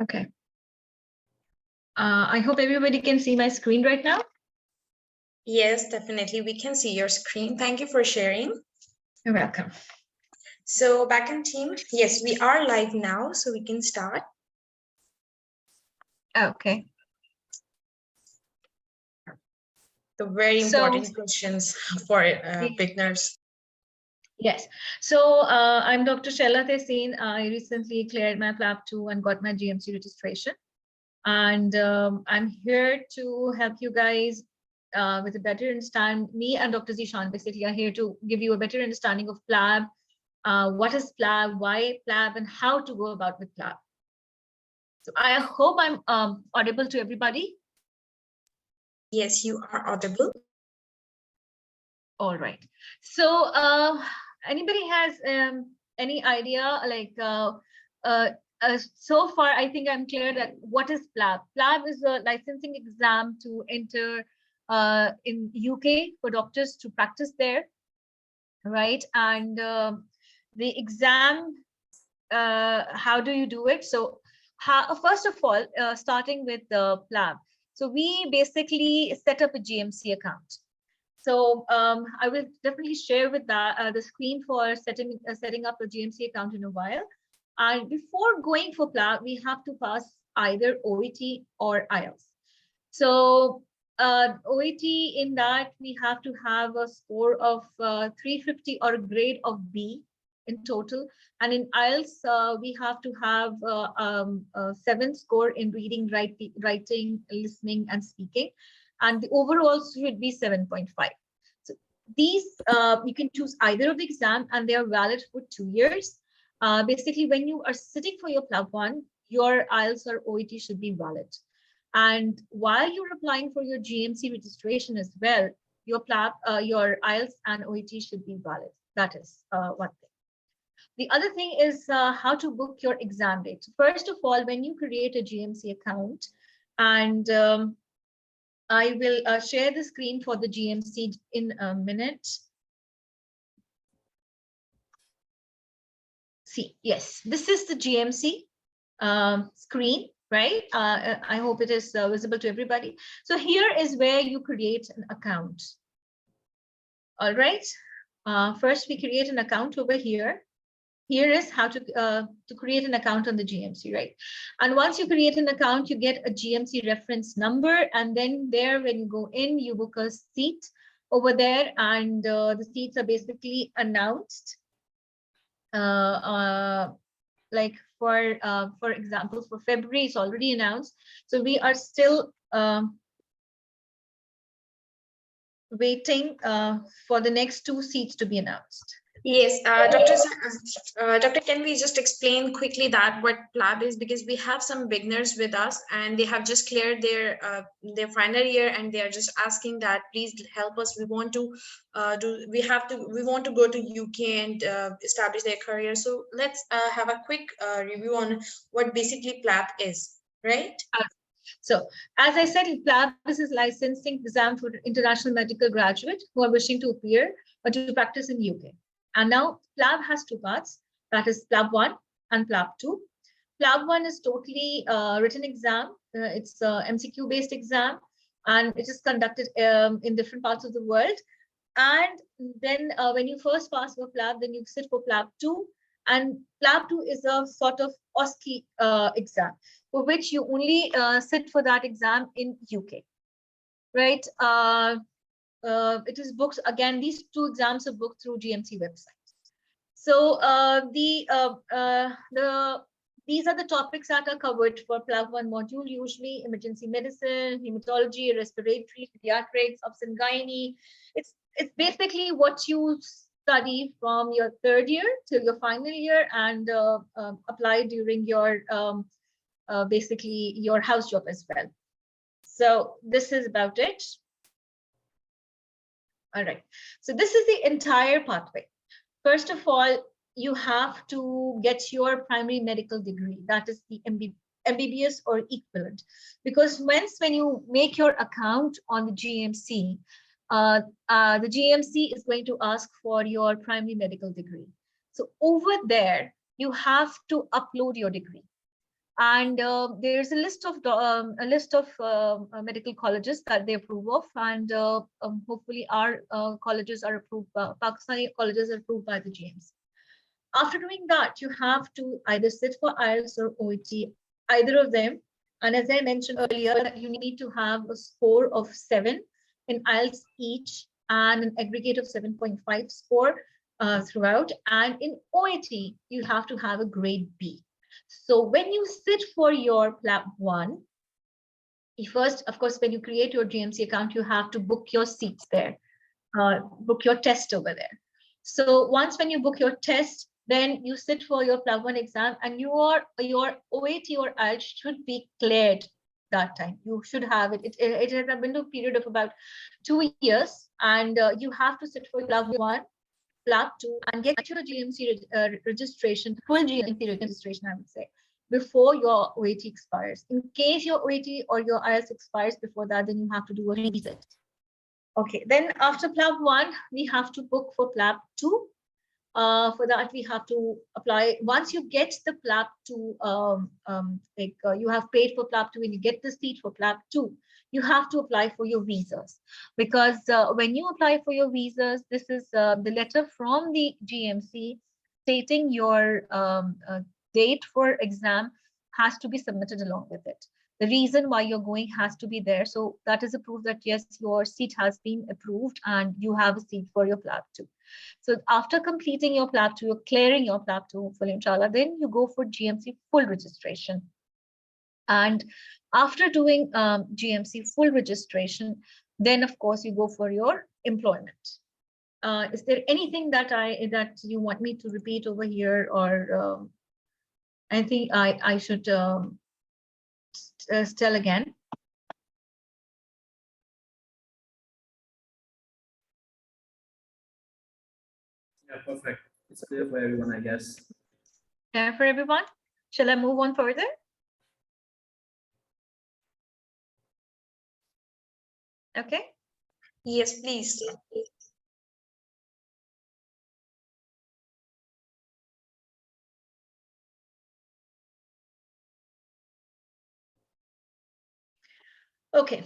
Okay. I hope everybody can see my screen right now. Yes, definitely. We can see your screen. Thank you for sharing. You're welcome. So backend team, yes, we are live now, so we can start. Okay. The very important questions for beginners. Yes. So I'm Dr. Shella Tessin. I recently cleared my Plab 2 and got my GMC registration. And I'm here to help you guys with a better understanding. Me and Dr. Zishan basically are here to give you a better understanding of Plab. What is Plab, why Plab, and how to go about with Plab. So I hope I'm audible to everybody. Yes, you are audible. All right. So anybody has any idea, like so far, I think I'm clear that what is Plab? Plab is a licensing exam to enter in UK for doctors to practice there, right? And the exam, how do you do it? So first of all, starting with the Plab. So we basically set up a GMC account. So I will definitely share with that the screen for setting up a GMC account in a while. And before going for Plab, we have to pass either OET or IELTS. So OET, in that we have to have a score of 350 or a grade of B in total. And in IELTS, we have to have a 7 score in reading, writing, listening, and speaking. And the overall should be 7.5. So these, you can choose either of the exam, and they are valid for 2 years. Basically, when you are sitting for your Plab 1, your IELTS or OET should be valid. And while you're applying for your GMC registration as well, your Plab, your IELTS and OET should be valid. That is one thing. The other thing is how to book your exam date. First of all, when you create a GMC account, and I will share the screen for the GMC in a minute. See, yes, this is the GMC screen, right? I hope it is visible to everybody. So here is where you create an account. All right. First, we create an account over here. Here is how to create an account on the GMC, right? And once you create an account, you get a GMC reference number. And then there, when you go in, you book a seat over there. And the seats are basically announced. Like for example, for February, it's already announced. So we are still waiting for the next 2 seats to be announced. Yes, Doctor, can we just explain quickly that what Plab is, because we have some beginners with us and they have just cleared their final year and they are just asking that please help us. We want to we want to go to UK and establish their career. So let's have a quick review on what basically Plab is, right? So as I said, Plab is a licensing exam for international medical graduates who are wishing to appear or to practice in UK. And now Plab has 2 parts, that is Plab 1 and Plab 2. Plab 1 is totally written exam. It's a MCQ based exam, and it is conducted in different parts of the world. And then when you first pass for Plab, then you sit for Plab 2. And Plab 2 is a sort of OSCE exam, for which you only sit for that exam in UK, right? It is booked, again, these 2 exams are booked through GMC website. So these are the topics that are covered for Plab 1 module, usually emergency medicine, hematology, respiratory, pediatrics, obs and gynae. It's basically what you study from your 3rd year till your final year and apply during your basically your house job as well. So this is about it. All right, so this is the entire pathway. First of all, you have to get your primary medical degree, that is the MBBS or equivalent, because when you make your account on the GMC, the GMC is going to ask for your primary medical degree. So over there, you have to upload your degree. And there's a list of medical colleges that they approve of, and hopefully our colleges are approved. Pakistani colleges are approved by the GMC. After doing that, you have to either sit for IELTS or OET, either of them. And as I mentioned earlier, that you need to have a score of 7 in IELTS each and an aggregate of 7.5 score throughout. And in OET, you have to have a grade B. So when you sit for your Plab 1, first, of course, when you create your GMC account, you have to book your seats there, book your test over there. So once when you book your test, then you sit for your Plab 1 exam, and your OAT or IELTS should be cleared that time. You should have it. It has a window period of about 2 years, and you have to sit for Plab 1, Plab 2, and get your GMC registration, full GMC registration, I would say, before your OAT expires. In case your OAT or your IELTS expires before that, then you have to do a reset. Okay, then after Plab 1, we have to book for Plab 2. For that, we have to apply. Once you get the Plab 2, you have paid for Plab 2 and you get the seat for Plab 2, you have to apply for your visas. Because when you apply for your visas, this is the letter from the GMC stating your date for exam has to be submitted along with it. The reason why you're going has to be there. So that is a proof that yes, your seat has been approved and you have a seat for your Plab 2. So after completing your Plab 2, you're clearing your Plab 2, hopefully, inshallah, then you go for GMC full registration. And after doing GMC full registration, then of course you go for your employment. Is there anything that you want me to repeat over here, or I think I should tell again? Yeah, perfect. It's clear for everyone, I guess. Clear for everyone? Shall I move on further? Okay. Yes, please. Okay.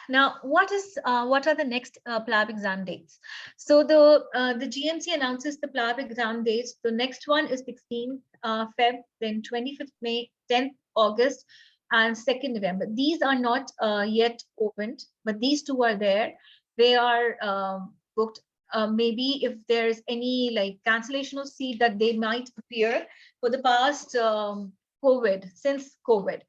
Now, what are the next Plab exam dates? So the GMC announces the Plab exam dates. The next one is 16th Feb, then 25th May, 10th August, and 2nd November. These are not yet opened, but these two are there. They are booked. Maybe if there's any like cancellation of seat that they might appear for the past since COVID.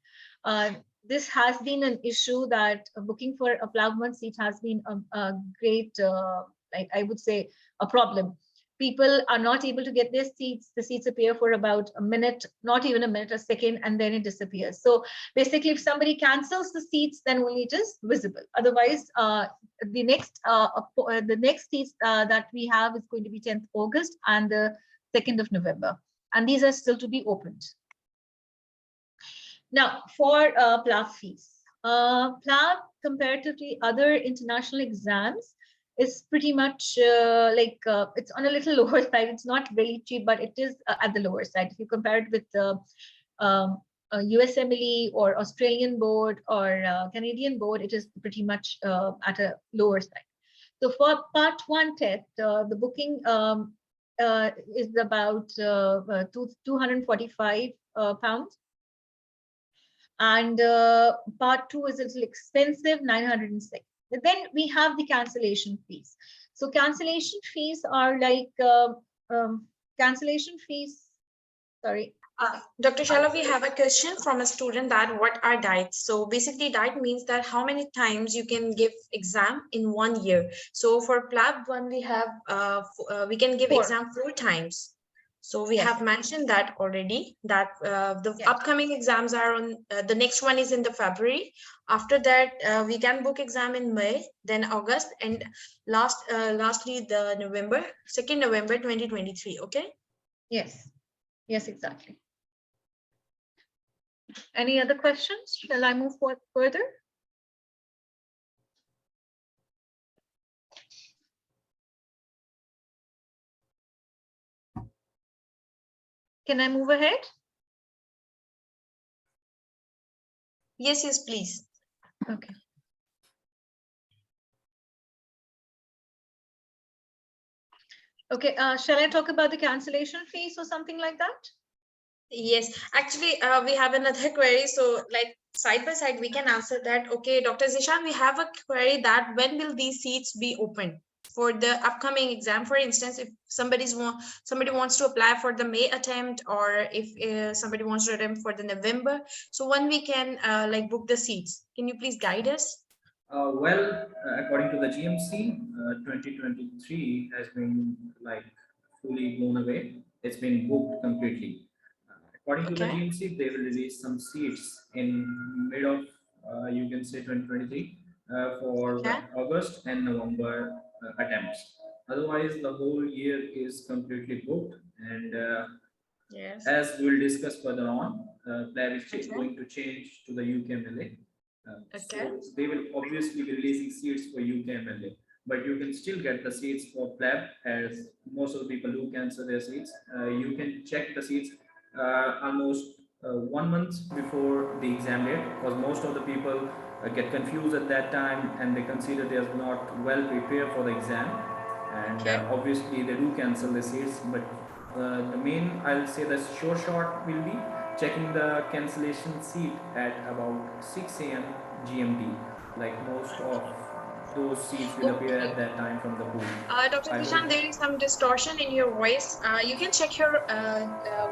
This has been an issue that booking for a Plab 1 seat has been a great, like I would say, a problem. People are not able to get their seats. The seats appear for about a minute, not even a minute, a second, and then it disappears. So basically, if somebody cancels the seats, then only it is visible. Otherwise, the next seats that we have is going to be 10th August and the 2nd of November. And these are still to be opened. Now, for Plab fees, Plab comparatively other international exams is pretty much it's on a little lower side. It's not really cheap, but it is at the lower side. If you compare it with USMLE or Australian board or Canadian board, it is pretty much at a lower side. So for part 1 test, the booking is about 245 pounds. And part 2 is a little expensive, 906. But then we have the cancellation fees. So cancellation fees are like cancellation fees. Sorry. Dr. Shala, we have a question from a student that what are diets? So basically diet means that how many times you can give exam in 1 year. So for Plab 1, we have we can give 4 exam 4 times. So we yes. have mentioned that already, that the yes. upcoming exams are on, the next one is in the February. After that, we can book exam in May, then August, and lastly the November, 2nd November 2023, okay? Yes, yes, exactly. Any other questions? Shall I move forward further? Can I move ahead? Yes, yes, please. Okay. Okay, shall I talk about the cancellation fees or something like that? Yes, actually, we have another query. So, like side by side, we can answer that. Okay, Dr. Zishan, we have a query that when will these seats be open for the upcoming exam? For instance, if somebody wants to apply for the May attempt, or if somebody wants to attempt for the November, so when we can like book the seats? Can you please guide us? According to the GMC, 2023 has been like fully blown away. It's been booked completely. According to the Okay. GMC, they will release some seats in mid of you can say 2023 for the Okay. August and November attempts. Otherwise, the whole year is completely booked. And Yes. as we'll discuss further on, Plab is Okay. going to change to the UKMLA. Okay. So they will obviously be releasing seats for UKMLA, but you can still get the seats for Plab, as most of the people do cancel their seats. You can check the seats almost 1 month before the exam date, because most of the people get confused at that time and they consider they are not well prepared for the exam, and Okay. obviously they do cancel the seats. But the main, I'll say the sure shot will be checking the cancellation seat at about 6 a.m. GMT. Like most of those seats will appear Okay. at that time from the pool. Dr. I Zishan, hope. there is some distortion in your voice. You can check your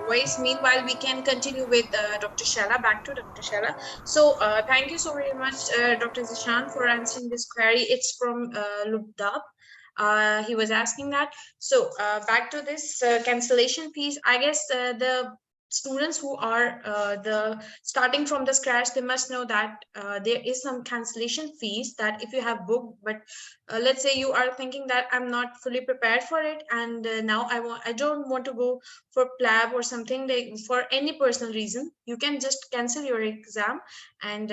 voice. Meanwhile, we can continue with Dr. Shala. Back to Dr. Shala. So, thank you so very much, Dr. Zishan, for answering this query. It's from Lubdab. He was asking that. So, back to this cancellation fees. I guess the students who are the starting from the scratch, they must know that there is some cancellation fees that if you have booked, but let's say you are thinking that I'm not fully prepared for it, and now I don't want to go for Plab or something, like for any personal reason, you can just cancel your exam, and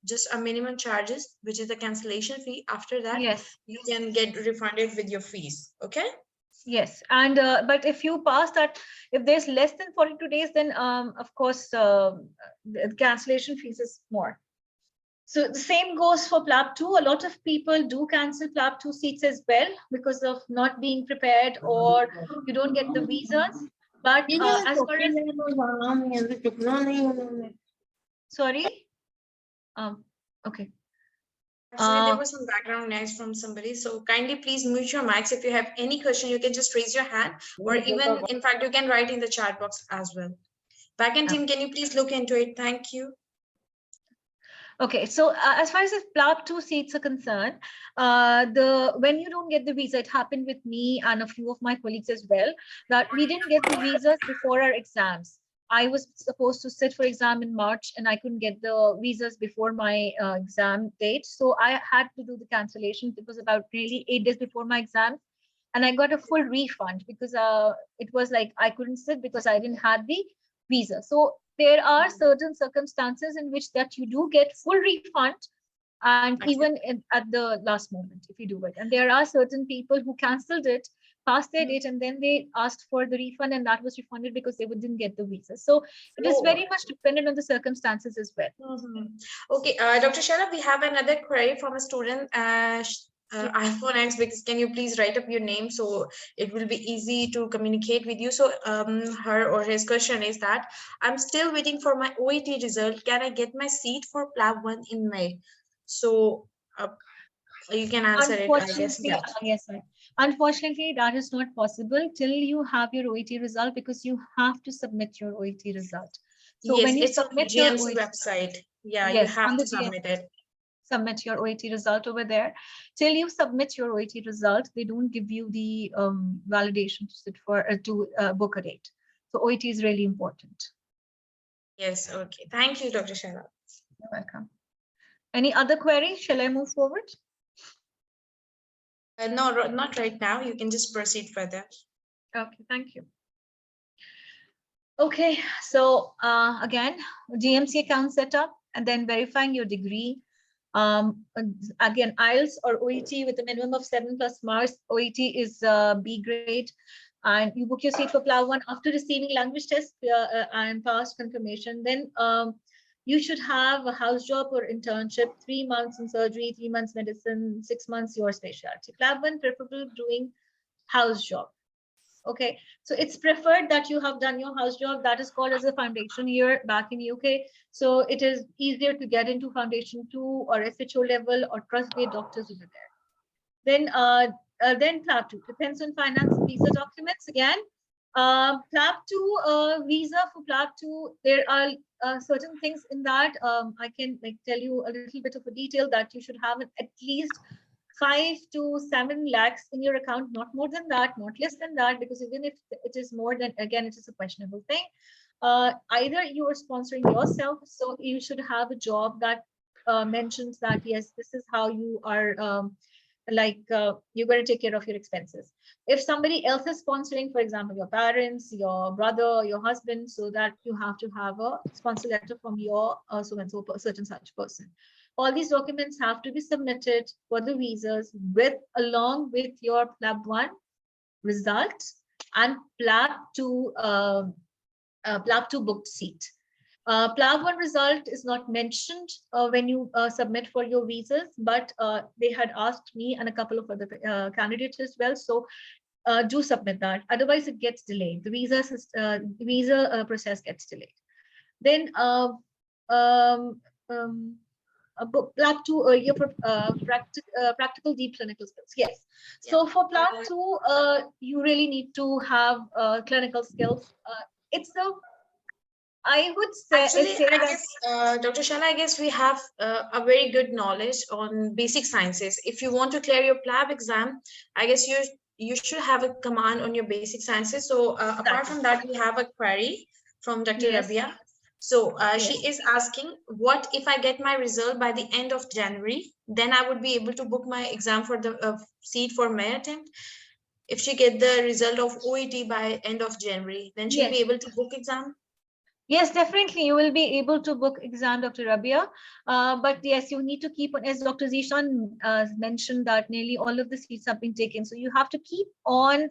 just a minimum charges, which is the cancellation fee. After that, Yes. you can get refunded with your fees. Okay. Yes, and but if you pass that, if there's less than 42 days, then of course the cancellation fees is more. So the same goes for Plab 2. A lot of people do cancel Plab 2 seats as well because of not being prepared, or you don't get the visas. But as far as, sorry, okay. Actually, there was some background noise from somebody, so kindly please mute your mics. If you have any question, you can just raise your hand, or even, in fact, you can write in the chat box as well. Backend team, can you please look into it? Thank you. Okay, so as far as the Plab 2 seats are concerned, when you don't get the visa, it happened with me and a few of my colleagues as well, that we didn't get the visas before our exams. I was supposed to sit for exam in March, and I couldn't get the visas before my exam date. So I had to do the cancellation. It was about really 8 days before my exam. And I got a full refund because it was like I couldn't sit because I didn't have the visa. So there are certain circumstances in which that you do get full refund, and even at the last moment if you do it. And there are certain people who canceled it past their date, and then they asked for the refund, and that was refunded because they didn't get the visa. So it is very much dependent on the circumstances as well. Okay, Dr. Shala, we have another query from a student. iPhone X, because can you please write up your name so it will be easy to communicate with you? So her or his question is that I'm still waiting for my OET result. Can I get my seat for Plab 1 in May? So you can answer it, I guess. Unfortunately, yes, sir. Unfortunately, that is not possible till you have your OET result, because you have to submit your OET result. So Yes, when you it's on the submit your GMC OET, website. Yeah, you yes, have on the to GS, submit it. submit your OET result over there. Till you submit your OET result, they don't give you the validation to sit for to book a date. So OET is really important. Yes, okay. Thank you, Dr. Shala. You're welcome. Any other query? Shall I move forward? No, not right now. You can just proceed further. Okay, thank you. Okay, so again, GMC account setup, and then verifying your degree. Again, IELTS or OET with a minimum of 7+ marks. OET is B grade, and you book your seat for Plab 1 after receiving language test and past confirmation. Then you should have a house job or internship, 3 months in surgery, 3 months medicine, 6 months your specialty. Plab 1 preferable doing house job. Okay, so it's preferred that you have done your house job. That is called as a foundation year back in UK. So it is easier to get into foundation 2 or SHO level or trust grade doctors over there. Then Plab 2 depends on finance and visa documents again. Plab 2 visa for Plab 2, there are certain things in that. I can tell you a little bit of a detail that you should have at least 5 to 7 lakhs in your account, not more than that, not less than that, because even if it is more, then again, it is a questionable thing. Either you are sponsoring yourself, so you should have a job that mentions that, yes, this is how you are, you're going to take care of your expenses. If somebody else is sponsoring, for example, your parents, your brother, your husband, so that you have to have a sponsor letter from your so-and-so certain such person. All these documents have to be submitted for the visas along with your Plab 1 results and Plab 2 booked seat. Plab 1 result is not mentioned when you submit for your visas, but they had asked me and a couple of other candidates as well. So do submit that. Otherwise, it gets delayed. The visa process gets delayed. Then Plab 2 year for practical deep clinical skills. Yes. So for Plab 2, you really need to have clinical skills. I would say, actually, I guess, Dr. Shala, I guess we have a very good knowledge on basic sciences. If you want to clear your Plab exam, I guess you should have a command on your basic sciences. So apart from that, we have a query from Dr. Rabia. So she is asking, what if I get my result by the end of January? Then I would be able to book my exam for the seat for May attempt. If she get the result of OET by end of January, then she'll be able to book exam. Yes, definitely. You will be able to book exam, Dr. Rabia. But yes, you need to keep on, as Dr. Zishan mentioned, that nearly all of the seats have been taken. So you have to keep on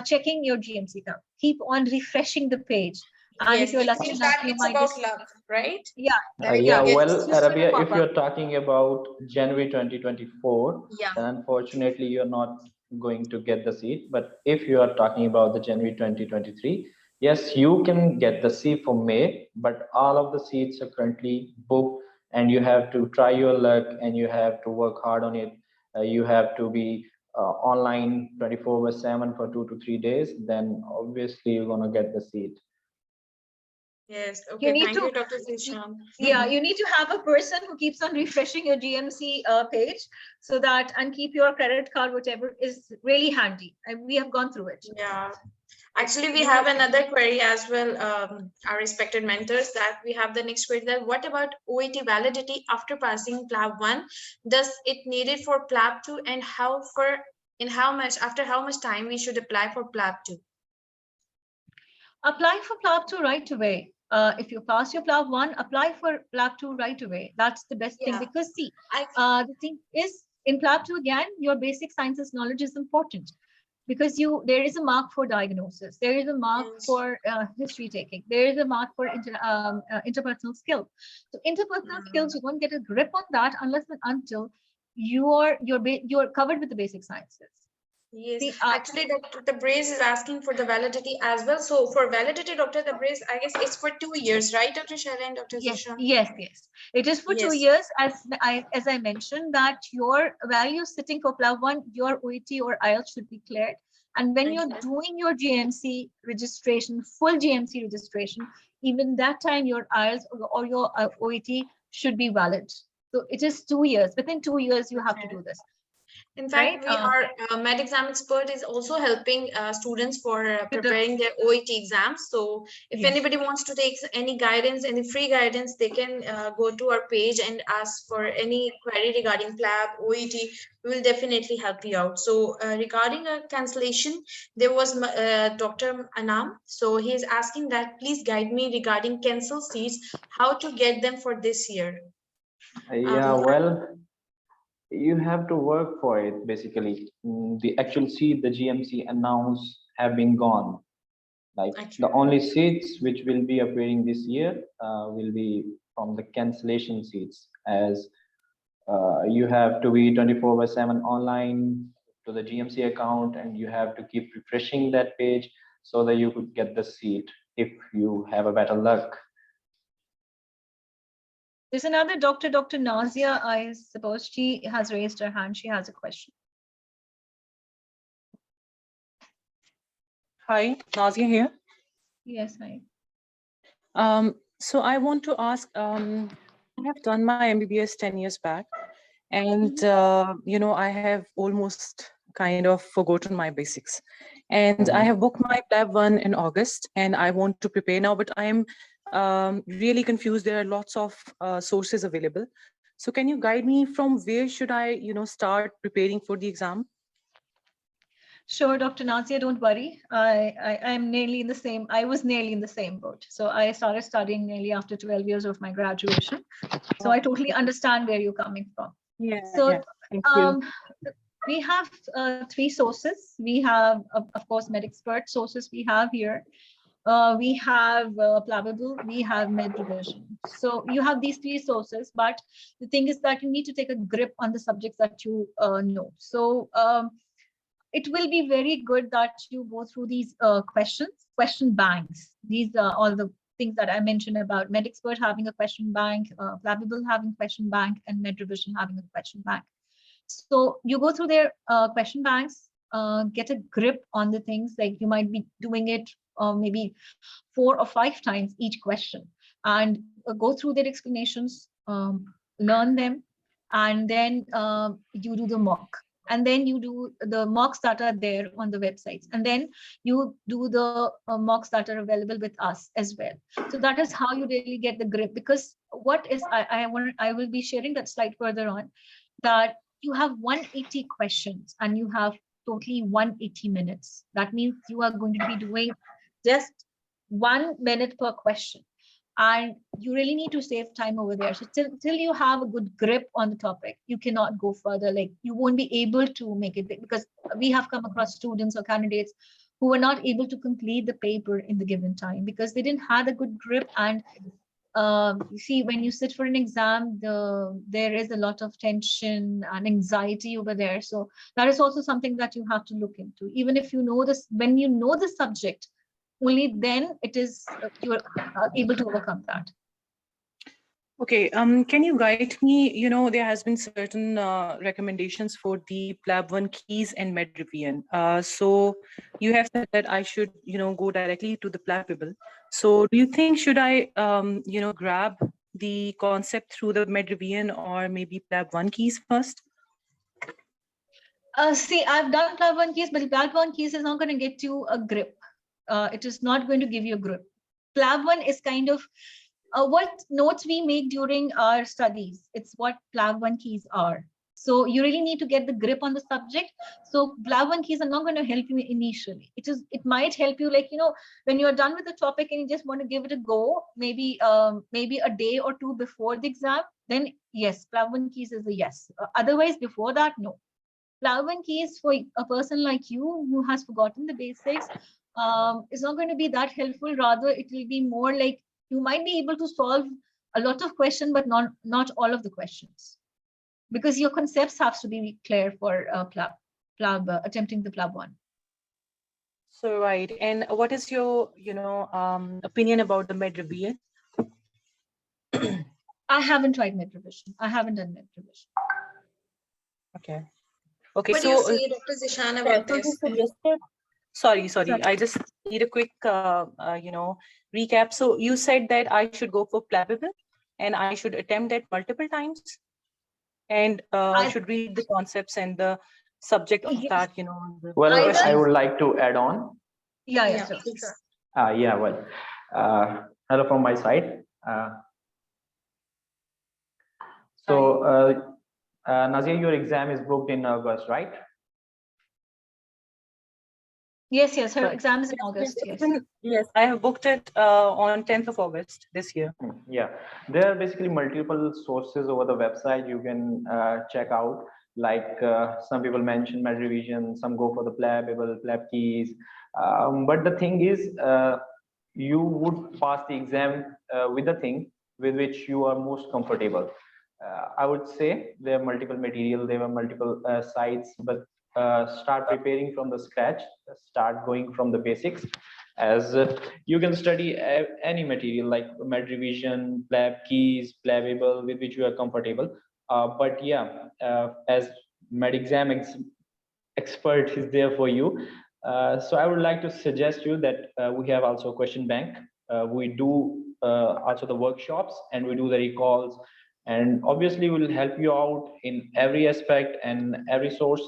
checking your GMC count. Keep on refreshing the page. And if you're lucky enough, you it's might about just, luck, right? Yeah. Well, Rabia, if you're talking about January 2024, then unfortunately you're not going to get the seat. But if you are talking about the January 2023, yes, you can get the seat for May, but all of the seats are currently booked and you have to try your luck and you have to work hard on it. You have to be online 24/7 for 2 to 3 days, then obviously you're going to get the seat. Yes. Okay. Thank you, Dr. Zishan. Yeah, you need to have a person who keeps on refreshing your GMC page so that, and keep your credit card, whatever, is really handy. And we have gone through it. Yeah. Actually, we have another query as well, our respected mentors, that we have the next query, that what about OET validity after passing Plab 1? Does it needed for Plab 2, and after how much time we should apply for Plab 2? Apply for Plab 2 right away. If you pass your Plab 1, apply for Plab 2 right away. That's the best thing, because see, the thing is, in Plab 2 again, your basic sciences knowledge is important, because there is a mark for diagnosis, there is a mark for history taking, there is a mark for interpersonal skills. So interpersonal skills, you won't get a grip on that unless and until you're covered with the basic sciences. Yes, actually, Dr. Brace is asking for the validity as well. So for validity, Dr. Brace, I guess it's for 2 years, right, Dr. Shaila and Dr. Zishan? Yes. It is for 2 years, as I mentioned, that your value sitting for Plab 1, your OET or IELTS should be cleared. And when you're doing your GMC registration, full GMC registration, even that time your IELTS or your OET should be valid. So it is 2 years. Within 2 years, you have to do this. In fact, our med exam expert is also helping students for preparing their OET exams. So if anybody wants to take any guidance, any free guidance, they can go to our page and ask for any query regarding Plab, OET. We will definitely help you out. So regarding a cancellation, there was Dr. Anam. So he is asking that, please guide me regarding cancel seats, how to get them for this year. Well, you have to work for it. Basically, the actual seat the GMC announced have been gone. Like the only seats which will be appearing this year will be from the cancellation seats, as you have to be 24/7 online to the GMC account, and you have to keep refreshing that page so that you could get the seat if you have a better luck. There's another Dr. Nazia, I suppose she has raised her hand. She has a question. Hi, Nazia here. Yes, hi. So I want to ask, I have done my MBBS 10 years back, and I have almost kind of forgotten my basics. And I have booked my Plab 1 in August, and I want to prepare now, but I am really confused. There are lots of sources available. So can you guide me from where should I, start preparing for the exam? Sure, Dr. Nazia, don't worry. I'm nearly in the same, I was nearly in the same boat. So I started studying nearly after 12 years of my graduation. So I totally understand where you're coming from. Yeah. So yeah. Thank you. We have 3 sources. We have, of course, MedExpert sources we have here. We have Plabable, we have MedRevision. So you have these 3 sources, but the thing is that you need to take a grip on the subjects that you know. So it will be very good that you go through these question banks. These are all the things that I mentioned about MedExpert having a question bank, Plabable having question bank, and MedRevision having a question bank. So you go through their question banks, get a grip on the things, like you might be doing it maybe 4 or 5 times each question, and go through their explanations, learn them, and then you do the mock. And then you do the mocks that are there on the websites, and then you do the mocks that are available with us as well. So that is how you really get the grip. Because what is I will be sharing that slide further on, that you have 180 questions and you have totally 180 minutes. That means you are going to be doing just 1 minute per question. And you really need to save time over there. So till you have a good grip on the topic, you cannot go further. Like you won't be able to make it, because we have come across students or candidates who were not able to complete the paper in the given time because they didn't have a good grip. And you see, when you sit for an exam, there is a lot of tension and anxiety over there. So that is also something that you have to look into. Even if you know this, when you know the subject, only then it is you are able to overcome that. Okay, can you guide me? There has been certain recommendations for the Plab 1 keys and MedRevision. So you have said that I should, go directly to the Plabable. So do you think, should I, grab the concept through the MedRevision or maybe Plab 1 keys first? See, I've done Plab 1 keys, but Plab 1 keys is not going to get you a grip. It is not going to give you a grip. Plab 1 is kind of what notes we make during our studies. It's what Plab 1 keys are. So you really need to get the grip on the subject. So Plab 1 keys are not going to help you initially. It might help you, like, when you're done with the topic and you just want to give it a go, maybe a day or 2 before the exam, then yes, Plab 1 keys is a yes. Otherwise, before that, no. Plab 1 keys for a person like you who has forgotten the basics is not going to be that helpful. Rather, it will be more like you might be able to solve a lot of questions, but not all of the questions, because your concepts have to be clear for Plab attempting the Plab 1. So right, and what is your opinion about the MedRevision? I haven't tried MedRevision. I haven't done MedRevision. Okay. Okay. What do you say, Dr. Zishan, about this? Sorry. I just need a quick, recap. So you said that I should go for Plabable and I should attempt that multiple times, and I should read the concepts and the subject of that, Well, I would like to add on. Yeah, sure. Hello from my side. Nazia, your exam is booked in August, right? Yes, her exam is in August. Yes, I have booked it on 10th of August this year. Yeah, there are basically multiple sources over the website you can check out. Like some people mention MedRevision, some go for the Plab keys. But the thing is, you would pass the exam with the thing with which you are most comfortable. I would say there are multiple material, there are multiple sites, but start preparing from the scratch, start going from the basics, as you can study any material like med revision, Plab keys, Plabable, with which you are comfortable. But yeah, as med exam expert is there for you. So I would like to suggest you that we have also a question bank. We do also the workshops, and we do the recalls, and obviously we'll help you out in every aspect and every source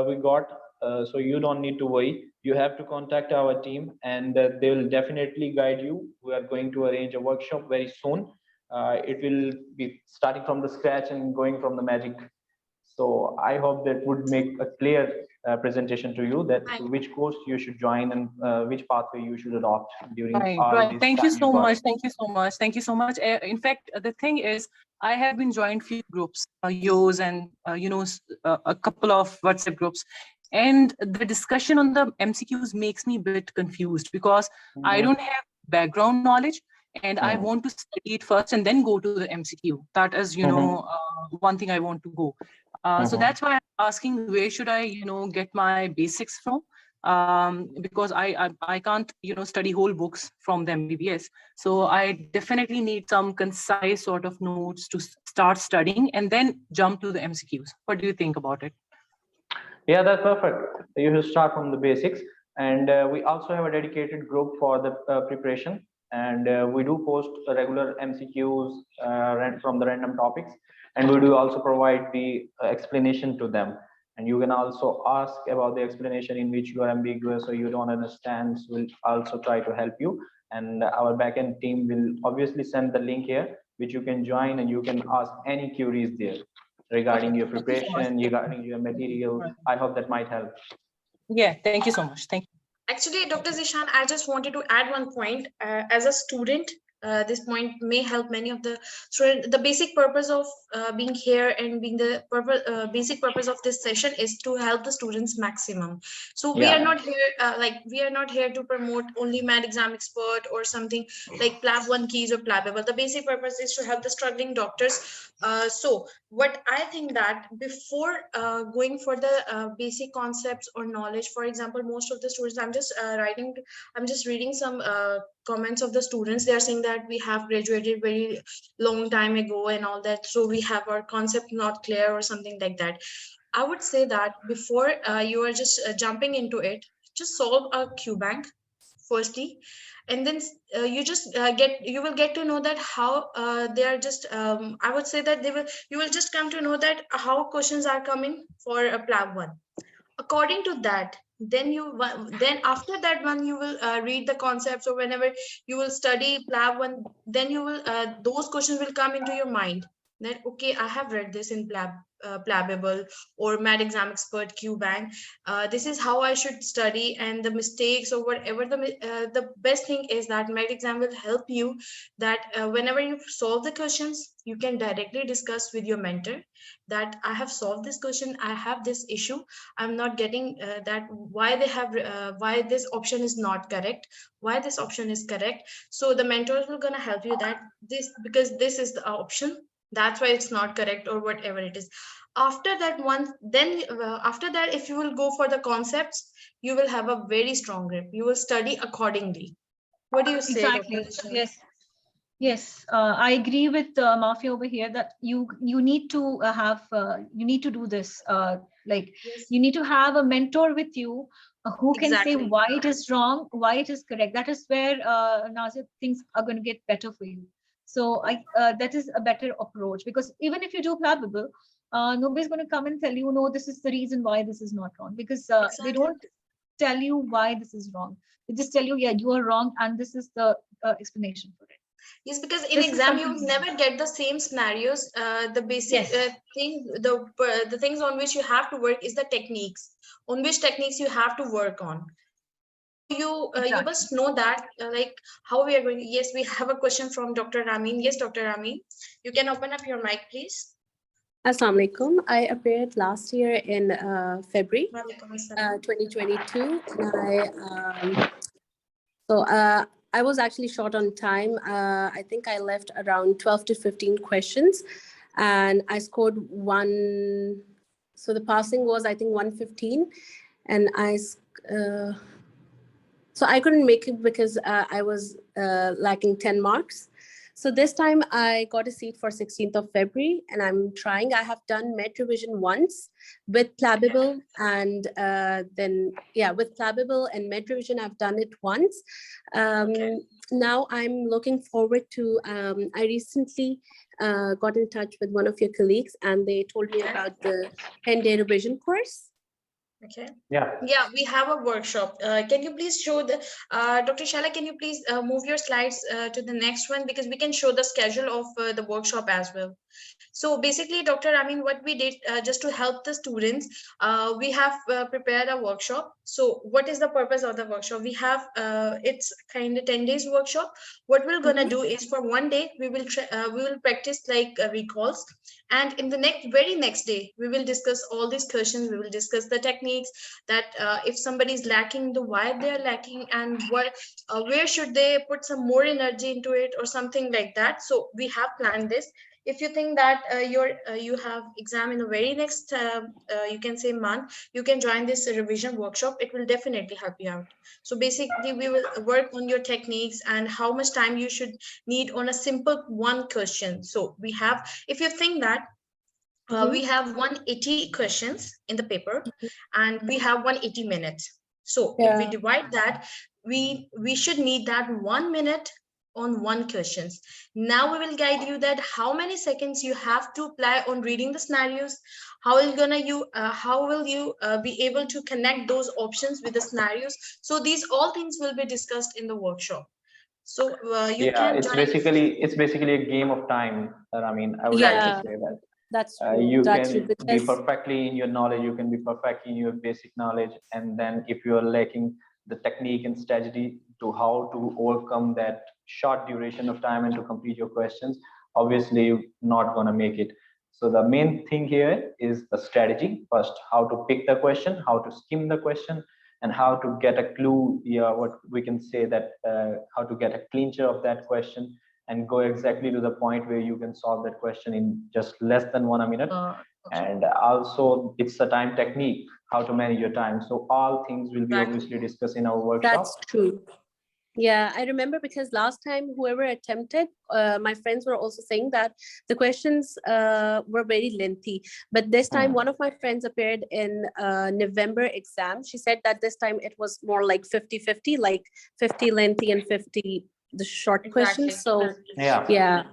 we got. So you don't need to worry. You have to contact our team, and they will definitely guide you. We are going to arrange a workshop very soon. It will be starting from the scratch and going from the magic. So I hope that would make a clear presentation to you that which course you should join and which pathway you should adopt during all these Thank you time so got. much. Thank you so much. Thank you so much. In fact, the thing is, I have been joined few groups, yours and a couple of WhatsApp groups, and the discussion on the MCQs makes me a bit confused because I don't have background knowledge, and I want to study it first and then go to the MCQ. That is, one thing I want to go. So that's why I'm asking, where should I, get my basics from? Because I can't, study whole books from the MBBS. So I definitely need some concise sort of notes to start studying and then jump to the MCQs. What do you think about it? Yeah, that's perfect. You should start from the basics. And we also have a dedicated group for the preparation. And we do post regular MCQs from the random topics. And we do also provide the explanation to them. And you can also ask about the explanation in which you are ambiguous or you don't understand. So we'll also try to help you. And our backend team will obviously send the link here, which you can join and you can ask any queries there regarding your preparation, regarding your material. I hope that might help. Yeah, thank you so much. Thank you. Actually, Dr. Zishan, I just wanted to add one point. As a student, this point may help many of the students. The basic purpose of being here and being the basic purpose of this session is to help the students maximum. So we are not here we are not here to promote only Med Exam Expert or something like Plab 1 keys or Plabable. The basic purpose is to help the struggling doctors. So what I think that before going for the basic concepts or knowledge, for example, most of the students, I'm just reading some comments of the students. They are saying that we have graduated very long time ago and all that, so we have our concept not clear or something like that. I would say that before you are just jumping into it, just solve a QBank firstly, and then you will get to know that how they are just I would say that you will just come to know that how questions are coming for a Plab 1. According to that, then after that one you will read the concepts, or whenever you will study Plab 1, then you will those questions will come into your mind that okay, I have read this in Plabable or Med Exam Expert QBank. This is how I should study, and the mistakes or whatever the best thing is that Med Exam will help you that whenever you solve the questions, you can directly discuss with your mentor that I have solved this question, I have this issue, I'm not getting that why they have why this option is not correct, why this option is correct. So the mentors will gonna help you that because this is the option, that's why it's not correct or whatever it is. After that after that, if you will go for the concepts, you will have a very strong grip, you will study accordingly. What do you say? Exactly. Yes, I agree with Mafia over here that you need to you need to do this. You need to have a mentor with you who can say why it is wrong, why it is correct. That is where Nazir, things are going to get better for you. So that is a better approach, because even if you do Plabable, nobody's going to come and tell you, no, this is the reason why this is not wrong, because they don't tell you why this is wrong. They just tell you, yeah, you are wrong, and this is the explanation for it. Yes, because in exam you never get the same scenarios. The basic thing, the things on which you have to work is the techniques, on which techniques you have to work on. You must know that like how we are going. Yes, we have a question from Dr. Ramin. Yes, Dr. Ramin, you can open up your mic, please. Assalamu alaikum. I appeared last year in February 2022. And I was actually short on time. I think I left around 12 to 15 questions and I scored one. So the passing was, I think, 115. And so I couldn't make it because I was lacking 10 marks. So this time I got a seat for 16th of February and I'm trying. I have done med revision once with Plabable and with Plabable and med revision, I've done it once. Now I'm looking forward to, I recently got in touch with one of your colleagues and they told me about the 10-day revision course. Okay. Yeah. Yeah, we have a workshop. Can you please show the, Dr. Shala, can you please move your slides to the next one, because we can show the schedule of the workshop as well. So basically, Doctor, I mean, what we did just to help the students, we have prepared a workshop. So what is the purpose of the workshop? We have, it's kind of 10 days workshop. What we're gonna do is for one day, we will practice like recalls. And in the very next day, we will discuss all these questions. We will discuss the techniques that if somebody is lacking, the why they're lacking and what, where should they put some more energy into it or something like that. So we have planned this. If you think that you have exam in the very next, you can say month, you can join this revision workshop. It will definitely help you out. So basically, we will work on your techniques and how much time you should need on a simple one question. So we have, if you think that we have 180 questions in the paper and we have 180 minutes. So if we divide that, we should need that 1 minute on one questions. Now we will guide you that how many seconds you have to apply on reading the scenarios, how will you be able to connect those options with the scenarios. So these all things will be discussed in the workshop. So you can it's basically a game of time. I mean, I would like to say that. That's you can be perfectly in your knowledge, you can be perfectly in your basic knowledge, and then if you are lacking the technique and strategy to how to overcome that short duration of time and to complete your questions, obviously you're not going to make it. So the main thing here is the strategy. First, how to pick the question, how to skim the question, and how to get a clue, what we can say that how to get a clincher of that question and go exactly to the point where you can solve that question in just less than 1 minute. And also it's a time technique, how to manage your time. So all things will be obviously discussed in our workshop. That's true. Yeah, I remember because last time whoever attempted, my friends were also saying that the questions were very lengthy. But this time, one of my friends appeared in November exam. She said that this time it was more like 50-50, like 50 lengthy and 50 the short questions. So yeah.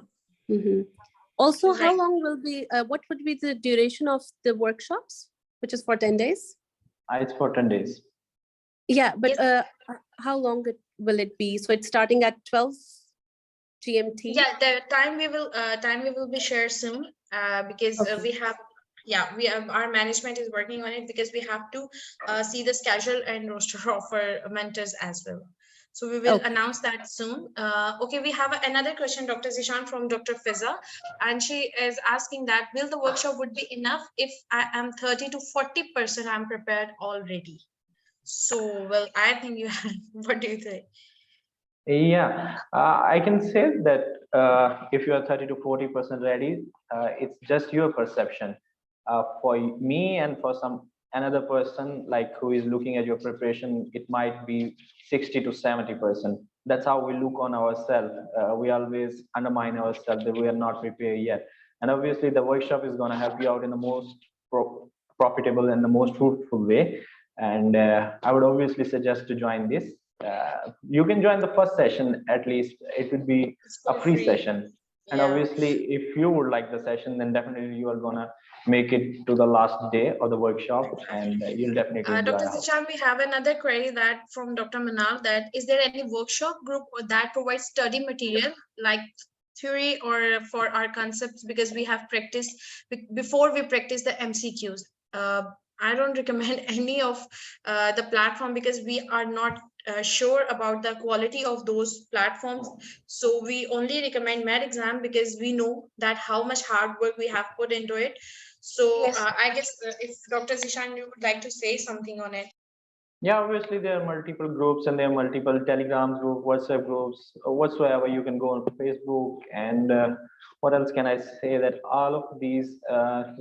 Also, how long will be, what would be the duration of the workshops, which is for 10 days? It's for 10 days. Yeah, but how long will it be? So it's starting at 12 GMT? Yeah, the time we will be shared soon because we have, our management is working on it because we have to see the schedule and roster of our mentors as well. So we will announce that soon. Okay, we have another question, Dr. Zishan from Dr. Fiza, and she is asking that, will the workshop would be enough if I am 30 to 40% I'm prepared already? So, well, I think you have, what do you think? Yeah, I can say that if you are 30 to 40% ready, it's just your perception. For me and for another person like who is looking at your preparation, it might be 60 to 70%. That's how we look on ourselves. We always undermine ourselves that we are not prepared yet. And obviously the workshop is going to help you out in the most profitable and the most fruitful way. And I would obviously suggest to join this. You can join the first session, at least it would be a free session. And obviously if you would like the session, then definitely you are gonna make it to the last day of the workshop, and you'll definitely enjoy. Dr. Zishan, we have another query that from Dr. Manal, that is there any workshop group that provides study material like theory or for our concepts, because we have practiced before we practice the MCQs. I don't recommend any of the platform because we are not sure about the quality of those platforms. So we only recommend med exam because we know that how much hard work we have put into it. So I guess if Dr. Zishan, you would like to say something on it. Yeah, obviously there are multiple groups and there are multiple Telegram groups, WhatsApp groups, whatsoever. You can go on Facebook and what else can I say, that all of these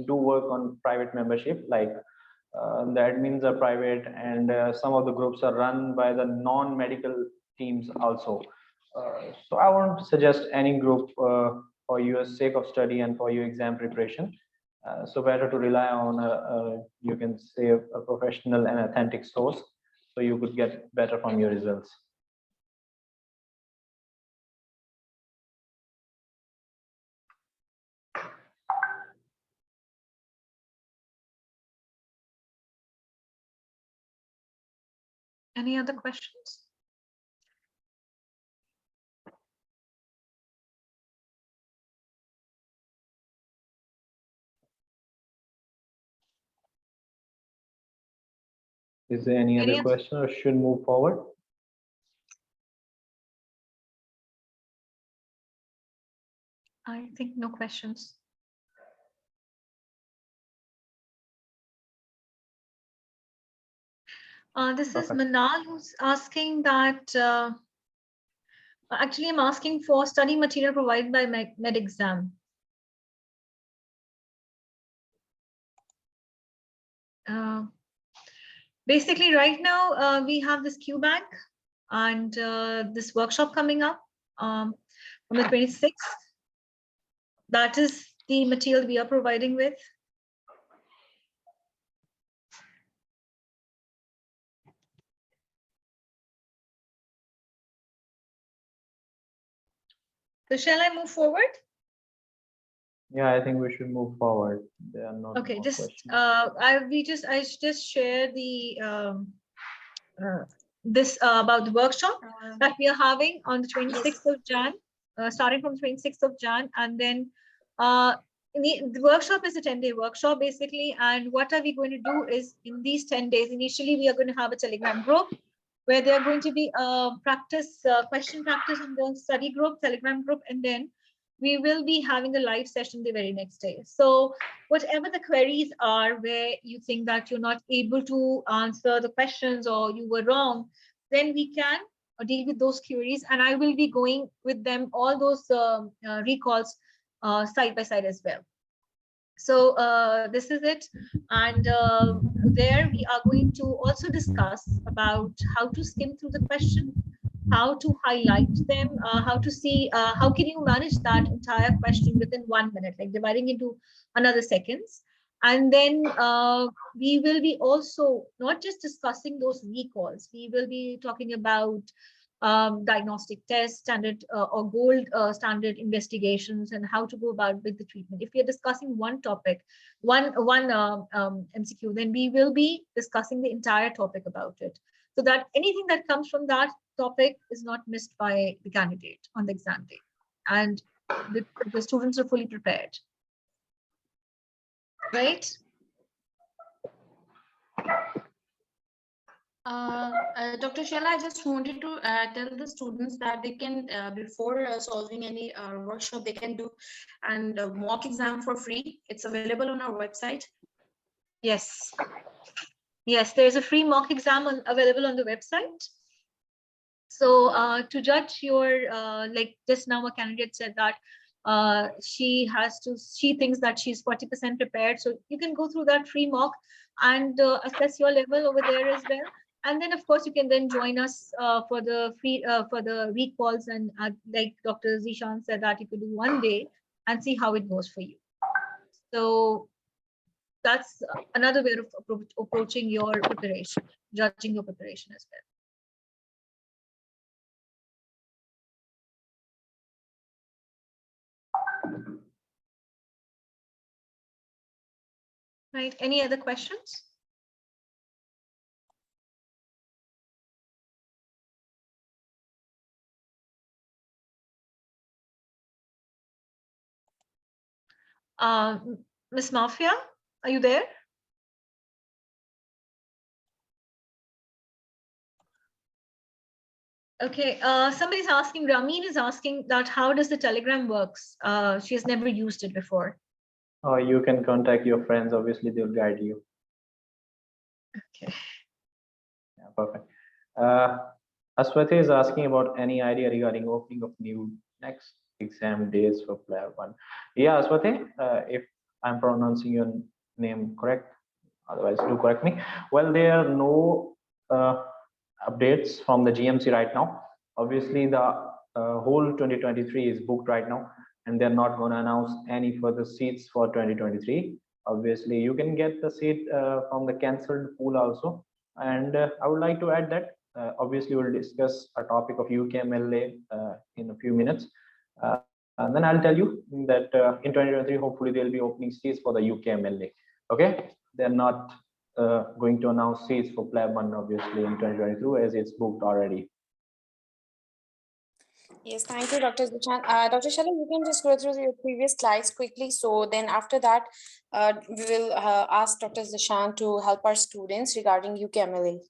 do work on private membership, like the admins are private, and some of the groups are run by the non-medical teams also. So I won't suggest any group for your sake of study and for your exam preparation. So better to rely on you can say a professional and authentic source, so you could get better from your results. Any other questions? Is there any other question, or should move forward? I think no questions. This is Perfect. Manal who's asking that, actually I'm asking for study material provided by med exam. Basically right now we have this Q bank and this workshop coming up on the 26th. That is the material we are providing with. So shall I move forward? Yeah, I think we should move forward. There are not Okay, more just questions. I just share the this about the workshop that we are having on the 26th of Jan, starting from 26th of Jan, and then the workshop is a 10-day workshop basically. And what are we going to do is, in these 10 days, initially we are going to have a Telegram group where there are going to be question practice in the study group, Telegram group, and then we will be having a live session the very next day. So whatever the queries are where you think that you're not able to answer the questions or you were wrong, then we can deal with those queries, and I will be going with them, all those recalls side by side as well. So this is it. And there we are going to also discuss about how to skim through the question, how to highlight them, how to see, how can you manage that entire question within 1 minute, like dividing into another seconds. And then we will be also not just discussing those recalls, we will be talking about diagnostic tests, standard or gold standard investigations, and how to go about with the treatment. If we are discussing one topic, one MCQ, then we will be discussing the entire topic about it, so that anything that comes from that topic is not missed by the candidate on the exam day, and the students are fully prepared. Right? Dr. Shella, I just wanted to tell the students that they can, before solving any workshop, they can do and mock exam for free. It's available on our website. Yes. Yes, there's a free mock exam available on the website. So to judge your, like just now a candidate said that she thinks that she's 40% prepared. So you can go through that free mock and assess your level over there as well. And then of course you can then join us for the free for the recalls, and like Dr. Zishan said that you could do 1 day and see how it goes for you. So that's another way of approaching your preparation, judging your preparation as well. Right, any other questions? Miss Mafia, are you there? Okay, somebody's asking, Ramin is asking that how does the Telegram works? She has never used it before. Or you can contact your friends, obviously they'll guide you. Okay. Yeah. Perfect. Aswati is asking about any idea regarding opening of new next exam days for Plab 1. Yeah, Aswati, if I'm pronouncing your name correct, otherwise do correct me. Well, there are no updates from the GMC right now. Obviously, the whole 2023 is booked right now, and they're not going to announce any further seats for 2023. Obviously, you can get the seat from the cancelled pool also. And I would like to add that obviously we'll discuss a topic of UKMLA in a few minutes. And then I'll tell you that in 2023, hopefully there'll be opening seats for the UKMLA. Okay, they're not going to announce seats for Plab 1 obviously in 2022 as it's booked already. Yes, thank you, Dr. Zishan. Dr. Shala, you can just go through your previous slides quickly. So then after that, we will ask Dr. Zishan to help our students regarding UKMLA.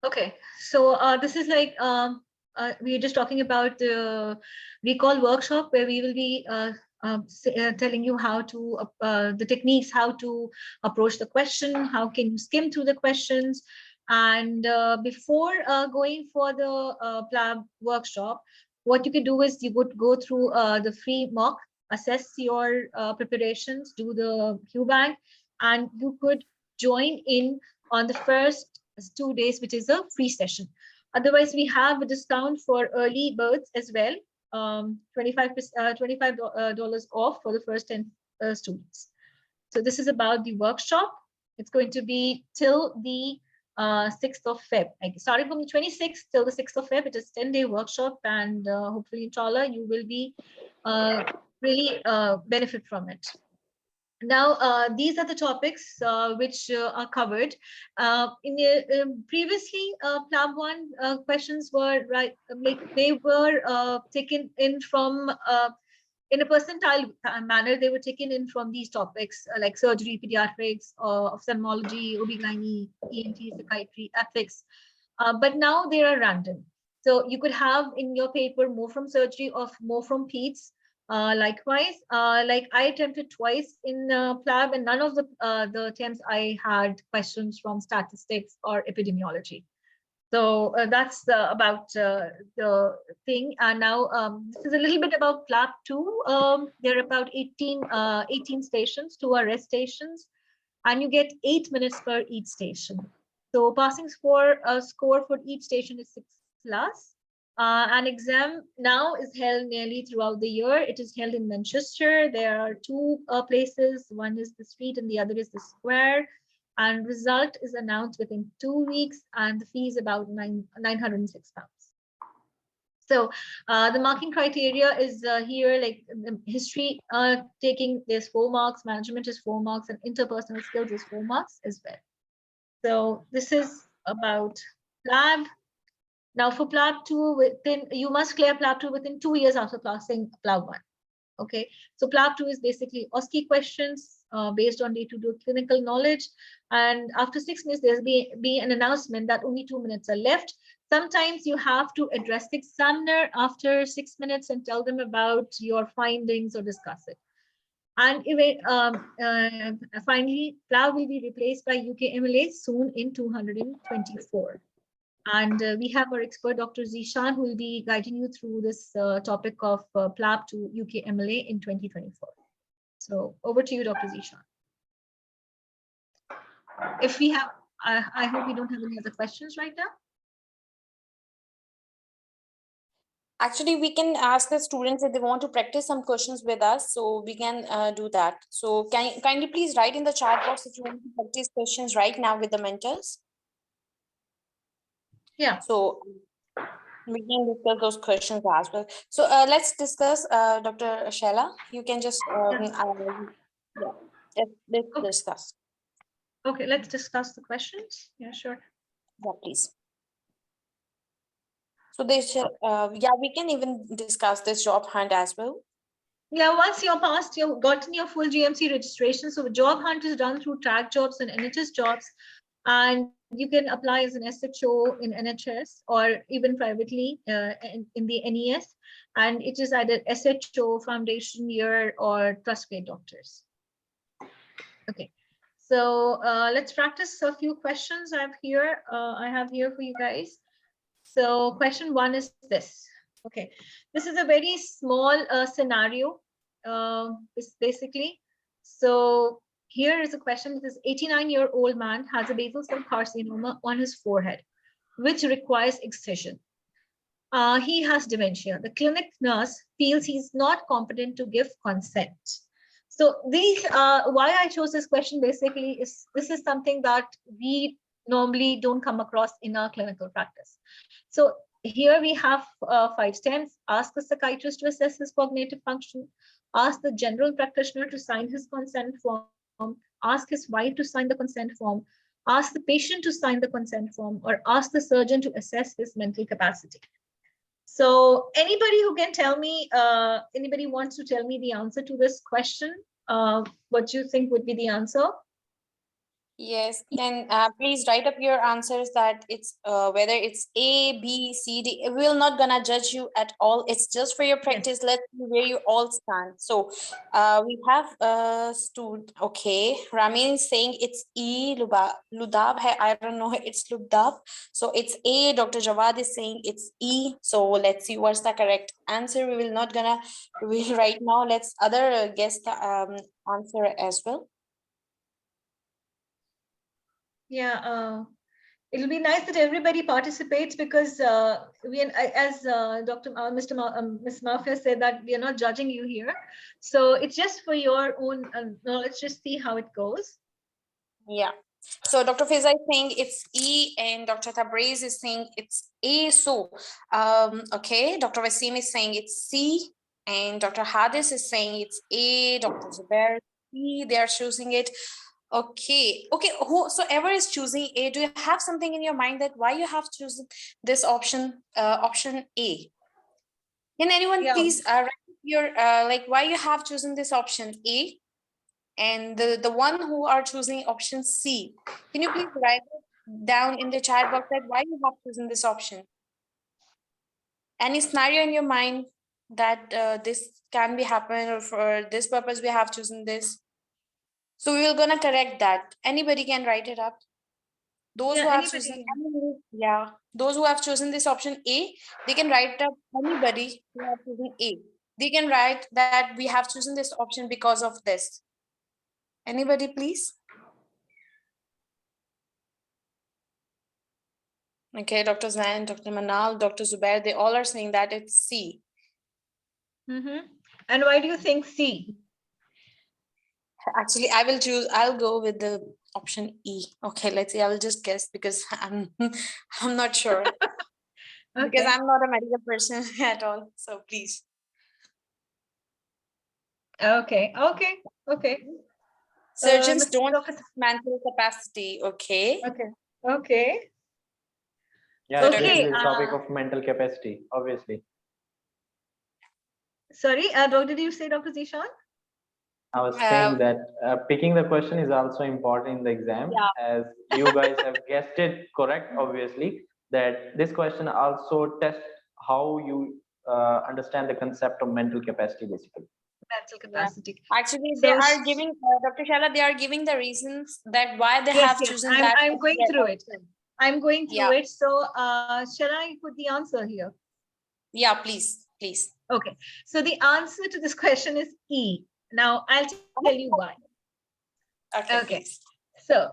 Okay, so this is like we're just talking about the recall workshop where we will be telling you how to the techniques, how to approach the question, how can you skim through the questions. And before going for the Plab workshop, what you could do is you would go through the free mock, assess your preparations, do the Q bank, and you could join in on the first 2 days, which is a free session. Otherwise, we have a discount for early birds as well, $25 off for the first 10 students. So this is about the workshop. It's going to be till the 6th of Feb. Starting from the 26th till the 6th of Feb, it is 10-day workshop, and hopefully, inshallah, you will be really benefit from it. Now, these are the topics which are covered. Previously, Plab 1 questions were they were taken in from in a percentile manner. They were taken in from these topics like surgery, pediatrics, ophthalmology, OB/GYN, ENT, psychiatry, ethics. But now they are random. So you could have in your paper more from surgery or more from peds. Likewise, like I attempted twice in Plab, and none of the attempts I had questions from statistics or epidemiology. So that's about the thing. And now this is a little bit about Plab 2. There are about 18 stations, 2 are rest stations, and you get 8 minutes per each station. So passing score for each station is 6+. An exam now is held nearly throughout the year. It is held in Manchester. There are 2 places. One is the street and the other is the square. And result is announced within 2 weeks, and the fee is about £906. So the marking criteria is here, like history taking, there's 4 marks, management is 4 marks, and interpersonal skills is 4 marks as well. So this is about Plab. Now for Plab 2, you must clear Plab 2 within 2 years after passing Plab 1. Okay, so Plab 2 is basically OSCE questions based on day-to-day clinical knowledge. And after 6 minutes, there'll be an announcement that only 2 minutes are left. Sometimes you have to address the examiner after 6 minutes and tell them about your findings or discuss it. And finally, Plab will be replaced by UKMLA soon in 224. And we have our expert, Dr. Zishan, who will be guiding you through this topic of Plab to UKMLA in 2024. So over to you, Dr. Zishan. If we have, I hope we don't have any other questions right now. Actually, we can ask the students if they want to practice some questions with us, so we can do that. So kindly please write in the chat box if you want to practice questions right now with the mentors. Yeah. So we can discuss those questions as well. So let's discuss, Dr. Shela. You can just let's discuss. Okay, let's discuss the questions. Yeah, sure. Yeah, please. So this, yeah, we can even discuss this job hunt as well. Yeah, once you're passed, you've gotten your full GMC registration. So the job hunt is done through track jobs and NHS jobs. And you can apply as an SHO in NHS or even privately in the NES. And it is either SHO, foundation year, or trust grade doctors. Okay. So let's practice a few questions I have here for you guys. So question 1 is this. Okay, this is a very small scenario, basically. So here is a question. This 89-year-old man has a basal cell carcinoma on his forehead, which requires excision. He has dementia. The clinic nurse feels he's not competent to give consent. So these, why I chose this question basically is this is something that we normally don't come across in our clinical practice. So here we have 5 steps. Ask the psychiatrist to assess his cognitive function. Ask the general practitioner to sign his consent form. Ask his wife to sign the consent form. Ask the patient to sign the consent form, or ask the surgeon to assess his mental capacity. So anybody who can tell me, anybody wants to tell me the answer to this question? What do you think would be the answer? Yes, can please write up your answers that it's whether it's A, B, C, D. We're not gonna judge you at all. It's just for your practice. Let's see where you all stand. So we have a student. Okay, Ramin is saying it's E. Ludab. I don't know. It's Ludab. So it's A. Dr. Jawad is saying it's E. So let's see what's the correct answer. We will not gonna reveal right now. Let's other guess the answer as well. Yeah, it'll be nice that everybody participates because as Ms. Mafia said that we are not judging you here. So it's just for your own knowledge. Just see how it goes. Yeah. So Dr. Fiza is saying it's E and Dr. Tabriz is saying it's A. So, okay, Dr. Wasim is saying it's C and Dr. Hadis is saying it's A. Dr. Zubair, C. They are choosing it. Okay, whosoever is choosing A, do you have something in your mind that why you have chosen this option, option A? Can anyone please write your like why you have chosen this option A? And the one who are choosing option C, can you please write it down in the chat box that why you have chosen this option? Any scenario in your mind that this can be happen, or for this purpose we have chosen this? So we will gonna correct that. Anybody can write it up. Those who have chosen, those who have chosen this option A, they can write up anybody who have chosen A. They can write that we have chosen this option because of this. Anybody, please? Okay, Dr. Zain, Dr. Manal, Dr. Zubair, they all are saying that it's C. And why do you think C? Actually, I'll go with the option E. Okay, let's see. I will just guess because I'm not sure. Because I'm not a medical person at all. So please. Okay. Surgeons don't have mental capacity. Okay. Okay. Yeah, so this is the topic of mental capacity, obviously. Sorry, what did you say, Dr. Zishan? I was saying that picking the question is also important in the exam, as you guys have guessed it correct, obviously, that this question also tests how you understand the concept of mental capacity, basically. Mental capacity. Yeah. Actually, they are giving, Dr. Shala, they are giving the reasons that why they have chosen that. I'm going through it. I'm going through it. So shall I put the answer here? Yeah, please. Okay. So the answer to this question is E. Now I'll tell you why. Okay. So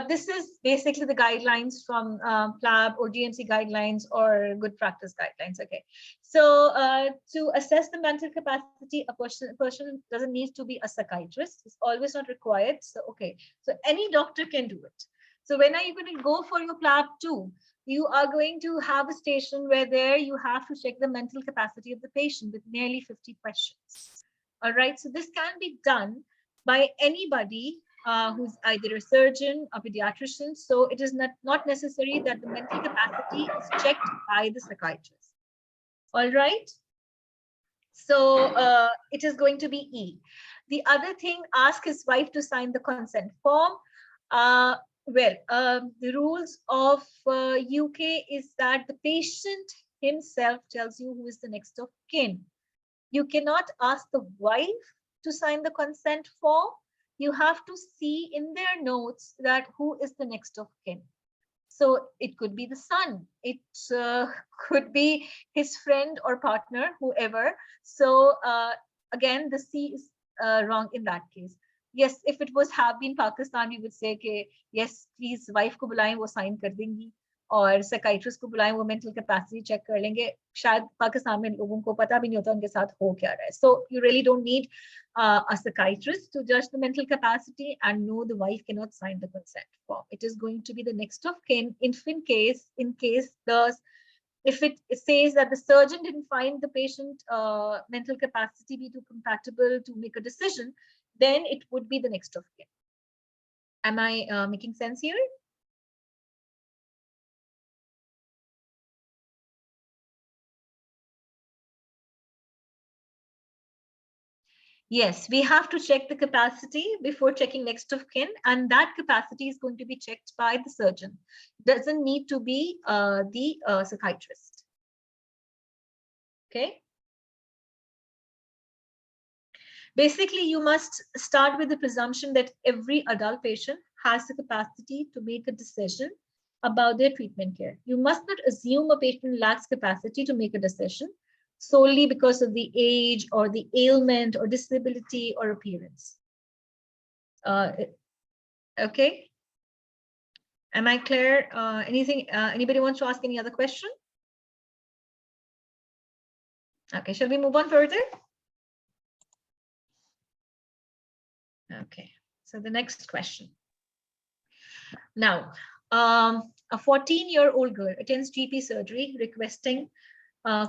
this is basically the guidelines from Plab or GMC guidelines or good practice guidelines. Okay. So to assess the mental capacity, a person doesn't need to be a psychiatrist. It's always not required. So okay. So any doctor can do it. So when are you going to go for your Plab 2? You are going to have a station where there you have to check the mental capacity of the patient with nearly 50 questions. All right. So this can be done by anybody who's either a surgeon, a pediatrician. So it is not necessary that the mental capacity is checked by the psychiatrist. All right. So it is going to be E. The other thing, ask his wife to sign the consent form. The rules of UK is that the patient himself tells you who is the next of kin. You cannot ask the wife to sign the consent form. you have to see in their notes that who is the next of kin. So it could be the son, it could be his friend or partner, whoever. So again, the C is wrong in that case. Yes, if it was have been Pakistan, we would say, okay, yes, please wife ko bulaएं, वो sign कर देंगी, और psychiatrist को बुलाएं, वो mental capacity check कर लेंगे. शायद पाकिस्तान में लोगों को पता भी नहीं होता उनके साथ हो क्या रहा है. So you really don't need a psychiatrist to judge the mental capacity, and no, the wife cannot sign the consent form. It is going to be the next of kin. In case if it says that the surgeon didn't find the patient mental capacity be too compatible to make a decision, then it would be the next of kin. Am I making sense here? Yes, we have to check the capacity before checking next of kin, and that capacity is going to be checked by the surgeon. Doesn't need to be the psychiatrist. Okay. Basically, you must start with the presumption that every adult patient has the capacity to make a decision about their treatment care. You must not assume a patient lacks capacity to make a decision solely because of the age or the ailment or disability or appearance. Okay. Am I clear? Anybody wants to ask any other question? Okay, shall we move on further? Okay, so the next question. Now, a 14-year-old girl attends GP surgery requesting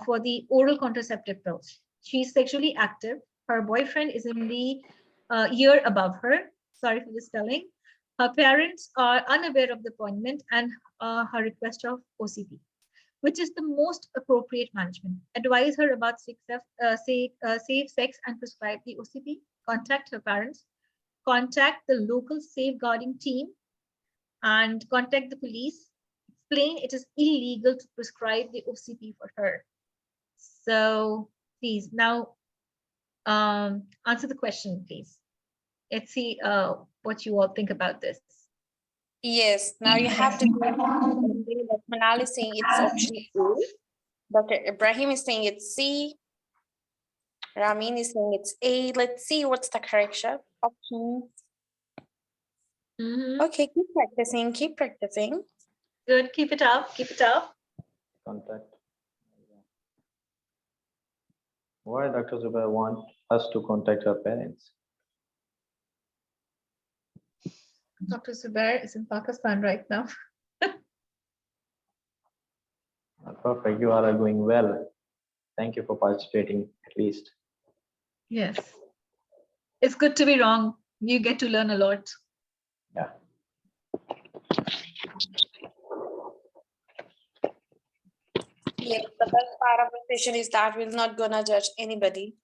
for the oral contraceptive pills. She's sexually active. Her boyfriend is in the year above her. Sorry for the spelling. Her parents are unaware of the appointment and her request of OCP. Which is the most appropriate management? Advise her about safe sex and prescribe the OCP. Contact her parents. Contact the local safeguarding team and contact the police. Explain it is illegal to prescribe the OCP for her. So please now answer the question, please. Let's see what you all think about this. Yes, now you have to do Manal is saying it's option A. Dr. Ibrahim is saying it's C. Ramin is saying it's A. Let's see what's the correct option. Okay, keep practicing, keep practicing. Good, keep it up, keep it up. Contact. Why Dr. Zubair want us to contact her parents? Dr. Zubair is in Pakistan right now. Perfect, you are doing well. Thank you for participating at least. Yes. It's good to be wrong. You get to learn a lot. Yeah. Yeah, the best part of the session is that we're not gonna judge anybody.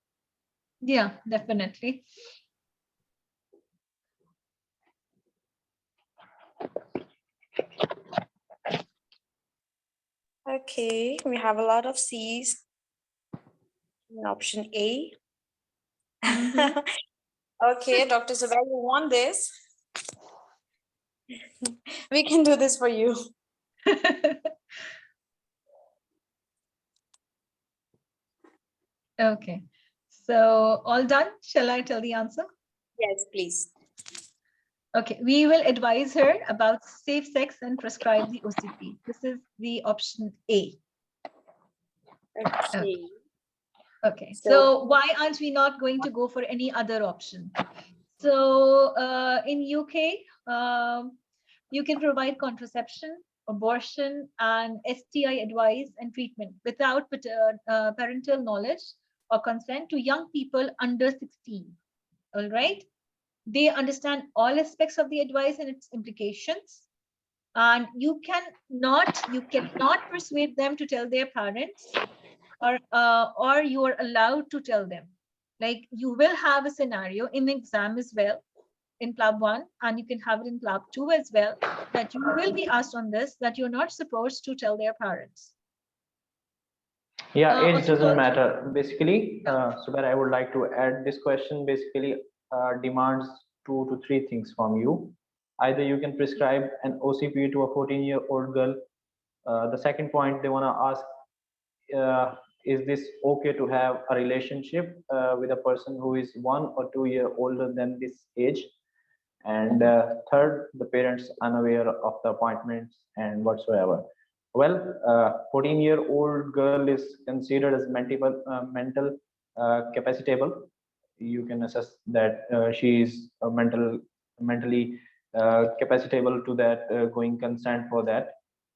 Yeah, definitely. Okay, we have a lot of C's in option A. Okay, Dr. Zubair, you want this? We can do this for you. Okay, so all done. Shall I tell the answer? Yes, please. Okay, we will advise her about safe sex and prescribe the OCP. This is the option A. Okay. Okay, so why aren't we not going to go for any other option? So in UK, you can provide contraception, abortion, and STI advice and treatment without parental knowledge or consent to young people under 16. All right. They understand all aspects of the advice and its implications. And you cannot persuade them to tell their parents, or you are allowed to tell them. Like you will have a scenario in the exam as well, in Plab 1, and you can have it in Plab 2 as well, that you will be asked on this, that you're not supposed to tell their parents. Yeah, it doesn't matter. Basically, Zubair, I would like to add this question basically demands 2 to 3 things from you. Either you can prescribe an OCP to a 14-year-old girl. The second point they want to ask, is this okay to have a relationship with a person who is 1 or 2 years older than this age? And third, the parents unaware of the appointments and whatsoever. Well, 14-year-old girl is considered as mental capacitable. You can assess that she is mentally capacitable to that, going consent for that.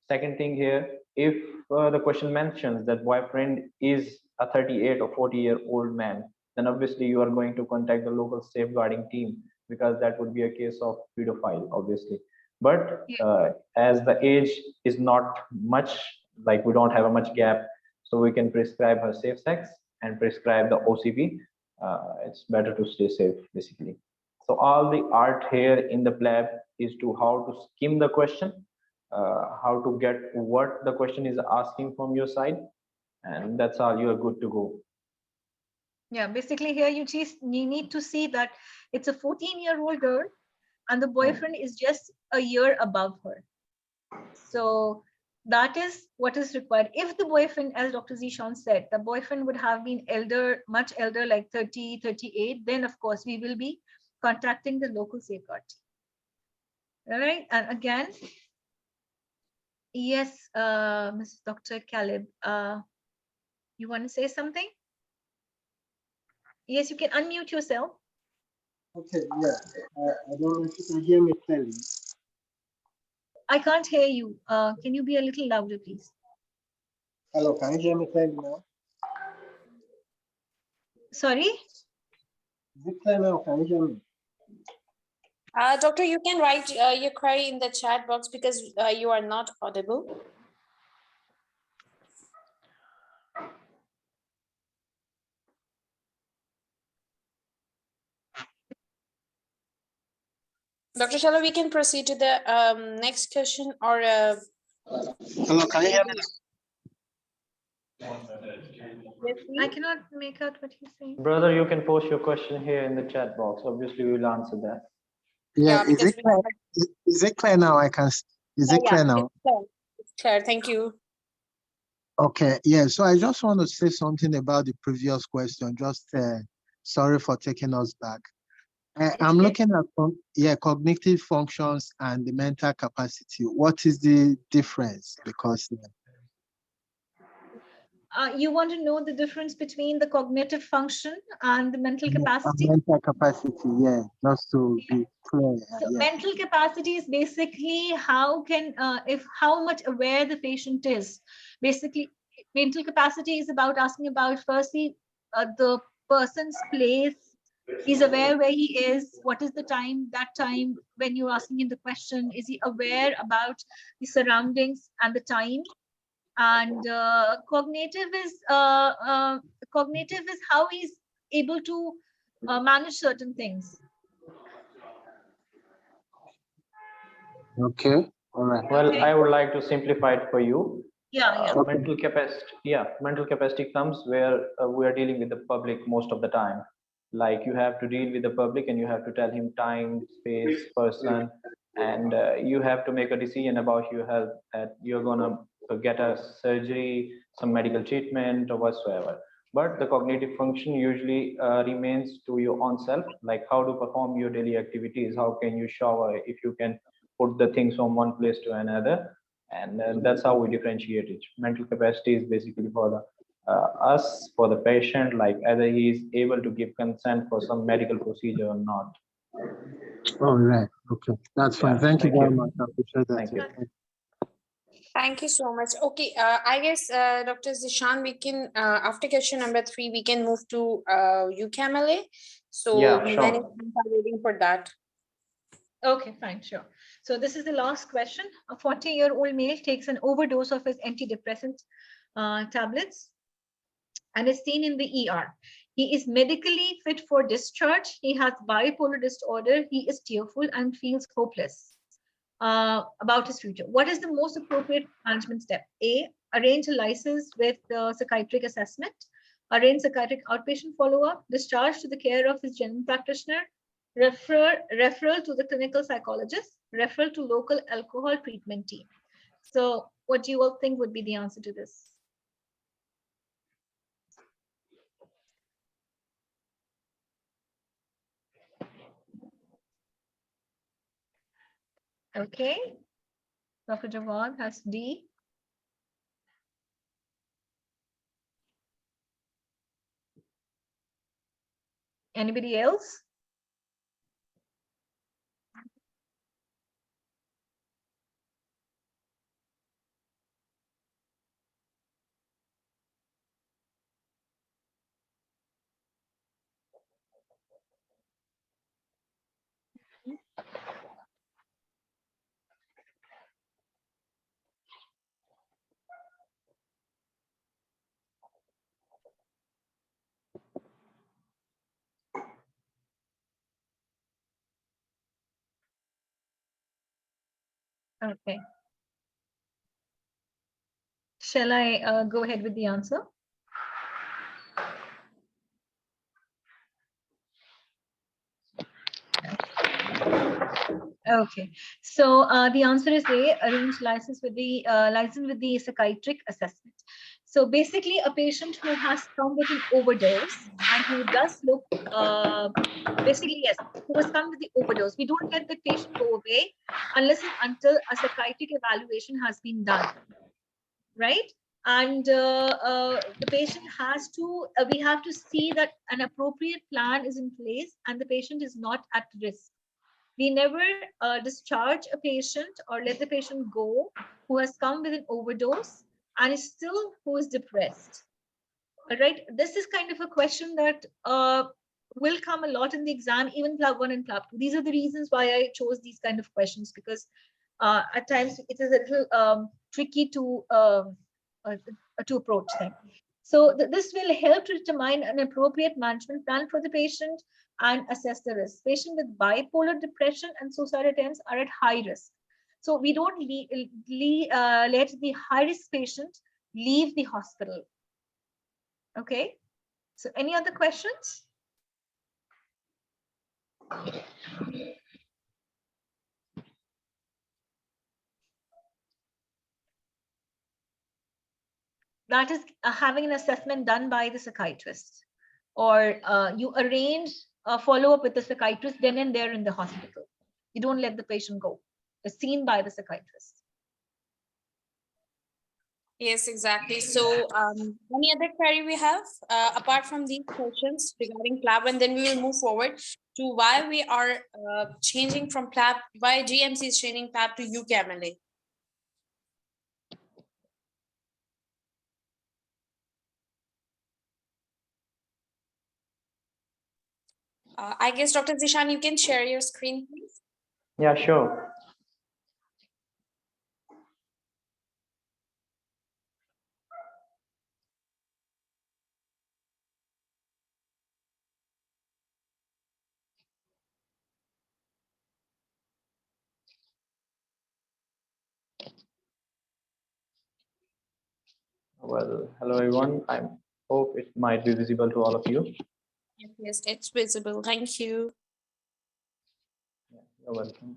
Second thing here, if the question mentions that boyfriend is a 38 or 40-year-old man, then obviously you are going to contact the local safeguarding team, because that would be a case of pedophile, obviously. But as the age is not much, like we don't have a much gap, so we can prescribe her safe sex and prescribe the OCP. It's better to stay safe, basically. So all the art here in the Plab is to how to skim the question, how to get what the question is asking from your side, and that's all. You are good to go. Yeah, basically here you need to see that it's a 14-year-old girl and the boyfriend is just a year above her. So that is what is required. If the boyfriend, as Dr. Zishan said, the boyfriend would have been elder, much elder, like 30, 38, then of course we will be contacting the local safeguard team. All right, and again, yes, Mrs. Dr. Caleb, you want to say something? Yes, you can unmute yourself. Okay, yeah. I don't know if you can hear me clearly. I can't hear you. Can you be a little louder, please? Hello, can you hear me clearly now? Sorry? Is it clear now? Can you hear me? Doctor, you can write your query in the chat box because you are not audible. Dr. Shala, we can proceed to the next question, or Hello, can you hear me? I cannot make out what you're saying. Brother, you can post your question here in the chat box. Obviously, we will answer that. Yeah, is it clear? Is it clear now? Is it clear now? It's clear. Thank you. Okay, yeah. So I just want to say something about the previous question. Just sorry for taking us back. I'm looking at cognitive functions and the mental capacity. What is the difference? Because you want to know the difference between the cognitive function and the mental capacity? Mental capacity, yeah, just to be clear. So mental capacity is basically how much aware the patient is. Basically, mental capacity is about asking about firstly the person's place. He's aware where he is, what is the time, that time when you're asking him the question, is he aware about the surroundings and the time? And cognitive is how he's able to manage certain things. Okay, all right. Well, I would like to simplify it for you. Mental capacity comes where we are dealing with the public most of the time. Like you have to deal with the public and you have to tell him time, space, person, and you have to make a decision about your health, that you're gonna get a surgery, some medical treatment or whatsoever. But the cognitive function usually remains to your own self, like how to perform your daily activities, how can you shower, if you can put the things from one place to another. And that's how we differentiate it. Mental capacity is basically for the for the patient, like either he is able to give consent for some medical procedure or not. All right. Okay, that's fine. Thank you very much. I appreciate that. Thank you. Thank you so much. Okay, I guess Dr. Zishan, we can after question number 3, we can move to ukmla. So yeah, many sure. people are waiting for that. Okay, fine, sure. So this is the last question. A 40-year-old male takes an overdose of his antidepressant tablets and is seen in the ER. He is medically fit for discharge. He has bipolar disorder. He is tearful and feels hopeless about his future. What is the most appropriate management step? A, arrange a license with the psychiatric assessment, arrange psychiatric outpatient follow-up, discharge to the care of his general practitioner, referral to the clinical psychologist, referral to local alcohol treatment team. So what do you all think would be the answer to this? Okay, Dr. Jawad has D. Anybody else? Okay. Shall I go ahead with the answer? Okay, so the answer is A, arrange license with the psychiatric assessment. So basically, a patient who has come with an overdose and who does look, basically, yes, who has come with the overdose, we don't let the patient go away unless and until a psychiatric evaluation has been done, right? And the patient has to, we have to see that an appropriate plan is in place and the patient is not at risk. We never discharge a patient or let the patient go who has come with an overdose and is still who is depressed. All right, this is kind of a question that will come a lot in the exam, even Plab 1 and Plab 2. These are the reasons why I chose these kind of questions, because at times it is a little tricky to approach them. So this will help to determine an appropriate management plan for the patient and assess the risk. Patients with bipolar depression and suicide attempts are at high risk. So we don't let the high risk patient leave the hospital. Okay, so any other questions? That is having an assessment done by the psychiatrist, or you arrange a follow-up with the psychiatrist then and there in the hospital. You don't let the patient go. It's seen by the psychiatrist. Yes, exactly. So any other query we have apart from these questions regarding Plab, and then we will move forward to why we are changing from Plab, why GMC is changing Plab to ukmla. I guess, Dr. Zishan, you can share your screen, please. Yeah, sure. Well, hello everyone. I hope it might be visible to all of you. Yes, it's visible. Thank you. You're welcome.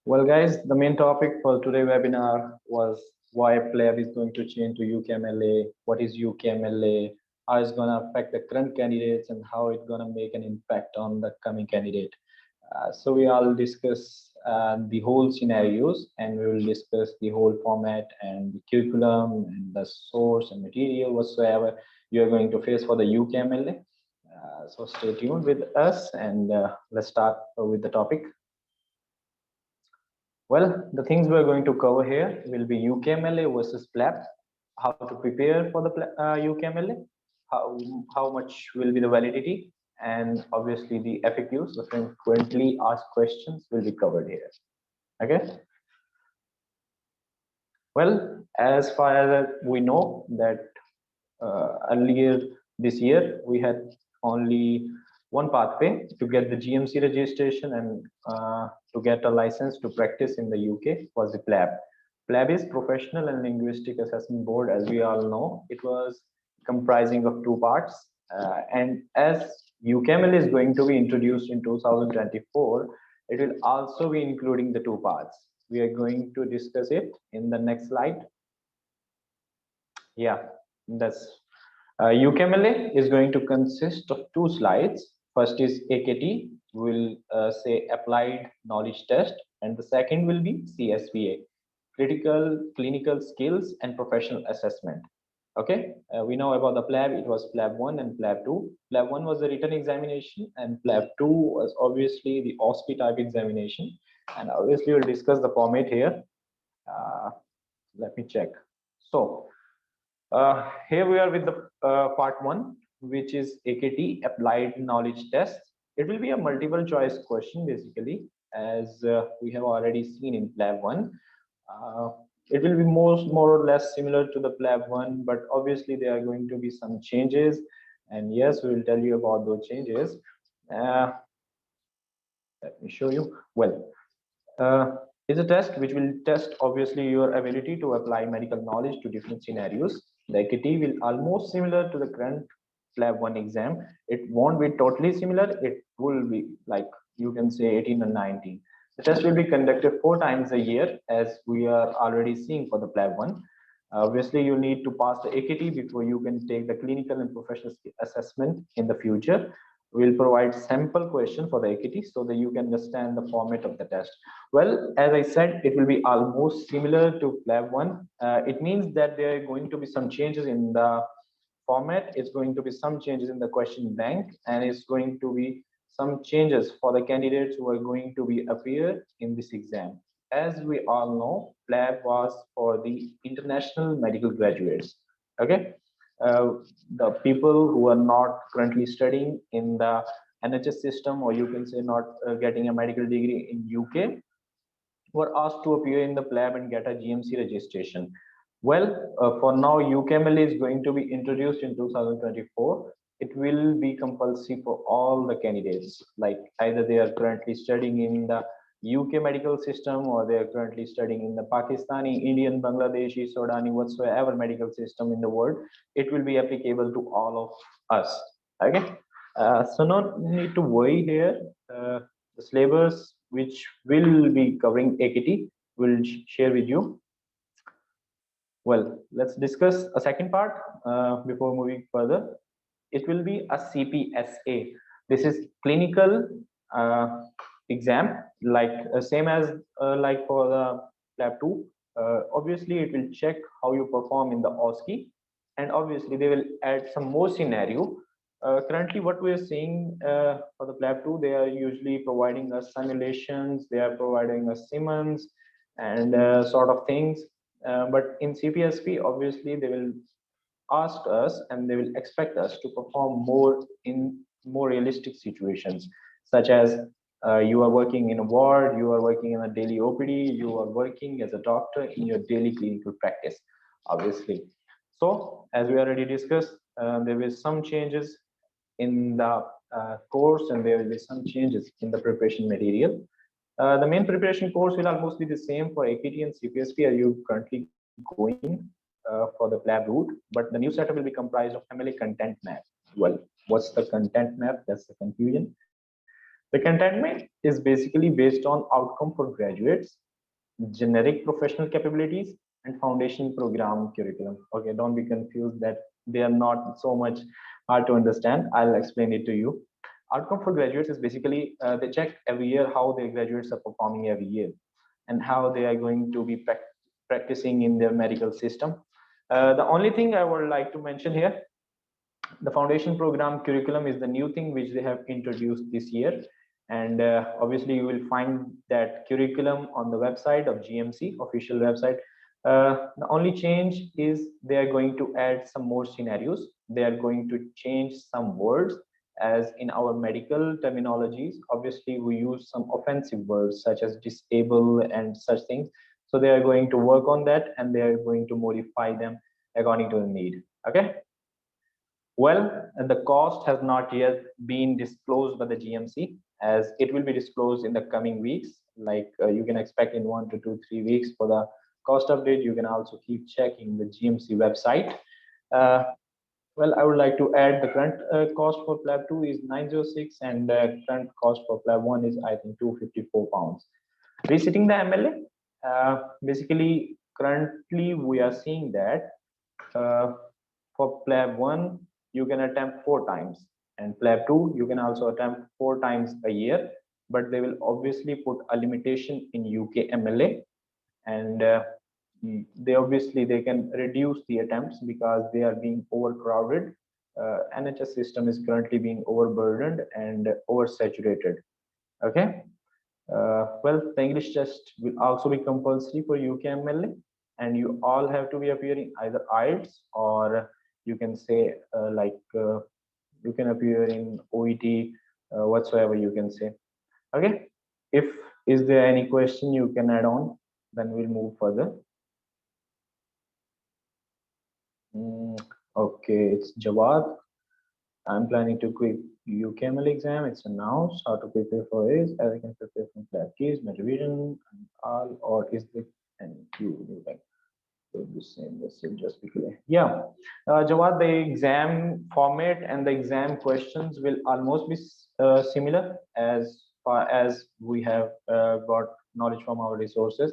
Well, guys, the main topic for today's webinar was why Plab is going to change to ukmla, what is ukmla, how it's going to affect the current candidates, and how it's going to make an impact on the coming candidate. So we all discuss the whole scenarios, and we will discuss the whole format and the curriculum and the source and material whatsoever you are going to face for the ukmla. So stay tuned with us, and let's start with the topic. Well, the things we're going to cover here will be ukmla versus Plab, how to prepare for the ukmla, how much will be the validity, and obviously the FAQs, the frequently asked questions, will be covered here. Okay. Well, as far as we know that earlier this year we had only one pathway to get the GMC registration and to get a license to practice in the UK was the Plab. Plab is Professional and Linguistic Assessment Board, as we all know. It was comprising of two parts, and as UKML is going to be introduced in 2024. It will also be including the 2 parts. We are going to discuss it in the next slide. Yeah, that's UKML is going to consist of 2 slides. First is AKT, will say applied knowledge test, and the second will be CSVA, critical clinical skills and professional assessment. Okay, we know about the Plab. It was Plab 1 and Plab 2. Plab 1 was the written examination, and Plab 2 was obviously the OSCE type examination. And obviously, we'll discuss the format here. Let me check. So here we are with the part 1, which is AKT, applied knowledge test. It will be a multiple choice question basically, as we have already seen in Plab 1. It will be more or less similar to the Plab 1, but obviously there are going to be some changes, and yes, we will tell you about those changes. Let me show you. Well, is a test which will test obviously your ability to apply medical knowledge to different scenarios. The AKT will almost similar to the current Plab 1 exam. It won't be totally similar. It will be like, you can say 18 or 19. The test will be conducted 4 times a year, as we are already seeing for the Plab 1. Obviously, you need to pass the AKT before you can take the clinical and professional assessment in the future. We'll provide sample question for the AKT so that you can understand the format of the test. Well, as I said, it will be almost similar to Plab 1. It means that there are going to be some changes in the format. It's going to be some changes in the question bank, and it's going to be some changes for the candidates who are going to be appear in this exam. As we all know, Plab was for the international medical graduates. Okay, the people who are not currently studying in the NHS system, or you can say not getting a medical degree in UK, were asked to appear in the Plab and get a GMC registration. Well, for now, UKML is going to be introduced in 2024. It will be compulsory for all the candidates, like either they are currently studying in the UK medical system, or they are currently studying in the Pakistani, Indian, Bangladeshi, Sudani, whatsoever medical system in the world. It will be applicable to all of us. Okay, so no need to worry here. The syllabus which will be covering AKT will share with you. Well, let's discuss a second part before moving further. It will be a CPSA. This is clinical exam, like same as like for the Plab 2. Obviously, it will check how you perform in the OSCE, and obviously they will add some more scenario. Currently, what we are seeing for the Plab 2, they are usually providing us simulations, they are providing us Siemens and sort of things. But in CPSP, obviously, they will ask us and they will expect us to perform more in more realistic situations, such as you are working in a ward, you are working in a daily OPD, you are working as a doctor in your daily clinical practice, obviously. So, as we already discussed, there will be some changes in the course, and there will be some changes in the preparation material. The main preparation course will almost be the same for AKT and CPSP as you currently going for the Plab route, but the new setup will be comprised of MLA content map. Well, what's the content map? That's the confusion. The content map is basically based on outcome for graduates, generic professional capabilities, and foundation program curriculum. Okay, don't be confused that they are not so much hard to understand. I'll explain it to you. Outcome for graduates is basically they check every year how their graduates are performing every year and how they are going to be practicing in their medical system. The only thing I would like to mention here, the foundation program curriculum is the new thing which they have introduced this year. And obviously you will find that curriculum on the website of GMC, official website. The only change is they are going to add some more scenarios. They are going to change some words, as in our medical terminologies. Obviously we use some offensive words such as disable and such things. So they are going to work on that, and they are going to modify them according to the need. Okay. Well, the cost has not yet been disclosed by the GMC, as it will be disclosed in the coming weeks. Like you can expect in 1 to 2, 3 weeks for the cost update. You can also keep checking the GMC website. Well, I would like to add the current cost for Plab 2 is 906 and current cost for Plab 1 is, I think, 254 pounds. Reciting the MLA, basically, currently we are seeing that for Plab 1, you can attempt 4 times, and Plab 2, you can also attempt 4 times a year, but they will obviously put a limitation in UK MLA, and they can reduce the attempts because they are being overcrowded. NHS system is currently being overburdened and oversaturated. Okay. Well, the English test will also be compulsory for UKMLA, and you all have to be appearing either IELTS or you can say you can appear in OET, whatsoever you can say. Okay. If is there any question you can add on, then we'll move further. Okay, it's Jawad. I'm planning to quit UKML exam. It's announced how to prepare for it. As I can prepare from Plab keys, revision, and all, or is the and you like the same? Let's just be clear. Yeah, Jawad, the exam format and the exam questions will almost be similar as far as we have got knowledge from our resources.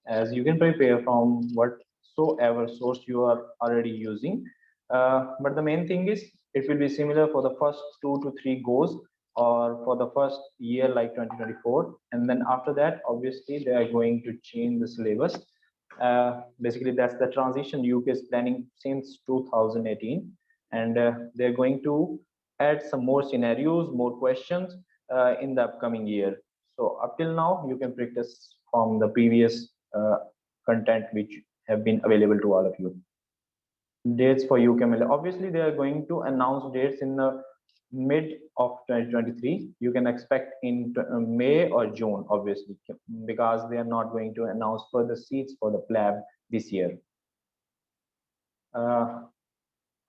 As you can prepare from whatsoever source you are already using. But the main thing is it will be similar for the first 2 to 3 goes or for the first year like 2024. And then after that, obviously, they are going to change the syllabus. Basically, that's the transition UK is planning since 2018. And they're going to add some more scenarios, more questions in the upcoming year. So up till now, you can practice from the previous content which have been available to all of you. Dates for UKML. Obviously, they are going to announce dates in the mid of 2023. You can expect in May or June, obviously, because they are not going to announce further seats for the Plab this year.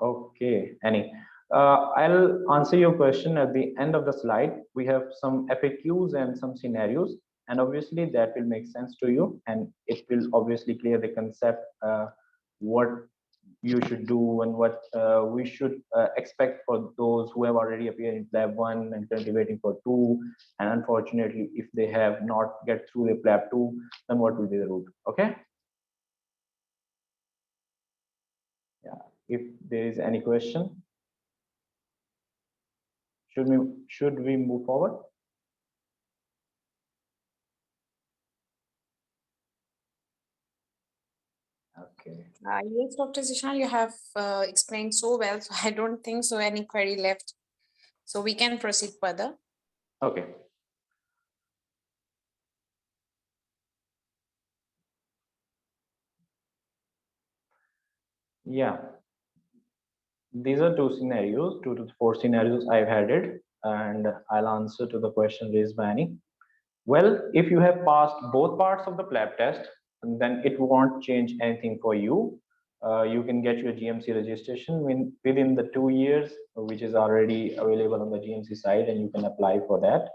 Okay, Annie. I'll answer your question at the end of the slide. We have some FAQs and some scenarios, and obviously that will make sense to you, and it will obviously clear the concept what you should do and what we should expect for those who have already appeared in Plab 1 and currently waiting for 2. And unfortunately, if they have not get through the Plab 2, then what will be the route? Okay. Yeah. If there is any question, should we move forward? Okay. Yes, Dr. Zishan, you have explained so well, so I don't think so any query left. So we can proceed further. Okay. Yeah. These are 2 scenarios, 2 to 4 scenarios I've had it, and I'll answer to the question raised by Annie. Well, if you have passed both parts of the Plab test, then it won't change anything for you. You can get your GMC registration within the 2 years, which is already available on the GMC site, and you can apply for that.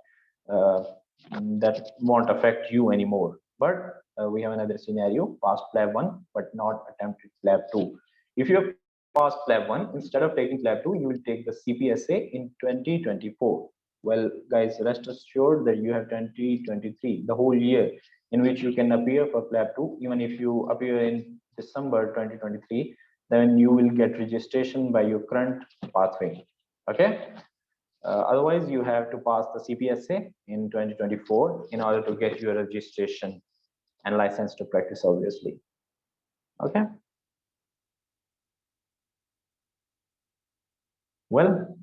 That won't affect you anymore. But we have another scenario: pass Plab 1, but not attempted Plab 2. If you have passed Plab 1, instead of taking Plab 2, you will take the CPSA in 2024. Well, guys, rest assured that you have 2023, the whole year, in which you can appear for Plab 2. Even if you appear in December 2023, then you will get registration by your current pathway. Okay. Otherwise, you have to pass the CPSA in 2024 in order to get your registration and license to practice, obviously. Okay. Well,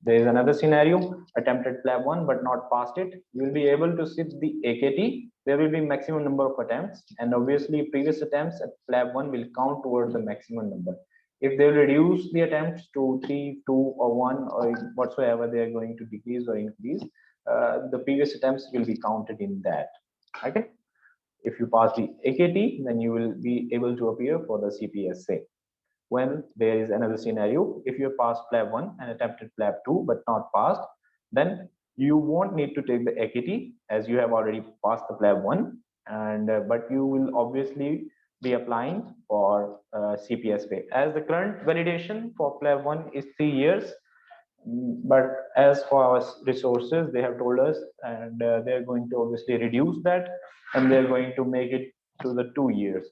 there is another scenario: attempted Plab 1 but not passed it. You will be able to sit the AKT. There will be maximum number of attempts, and obviously previous attempts at Plab 1 will count towards the maximum number. If they reduce the attempts to 3, 2, or 1, or whatsoever they are going to decrease or increase, the previous attempts will be counted in that. Okay. If you pass the AKT, then you will be able to appear for the CPSA. When there is another scenario, if you passed Plab 1 and attempted Plab 2 but not passed, then you won't need to take the AKT, as you have already passed the Plab 1, and but you will obviously be applying for CPSP, as the current validation for Plab 1 is 3 years. But as for our resources, they have told us, and they're going to obviously reduce that, and they're going to make it to the 2 years.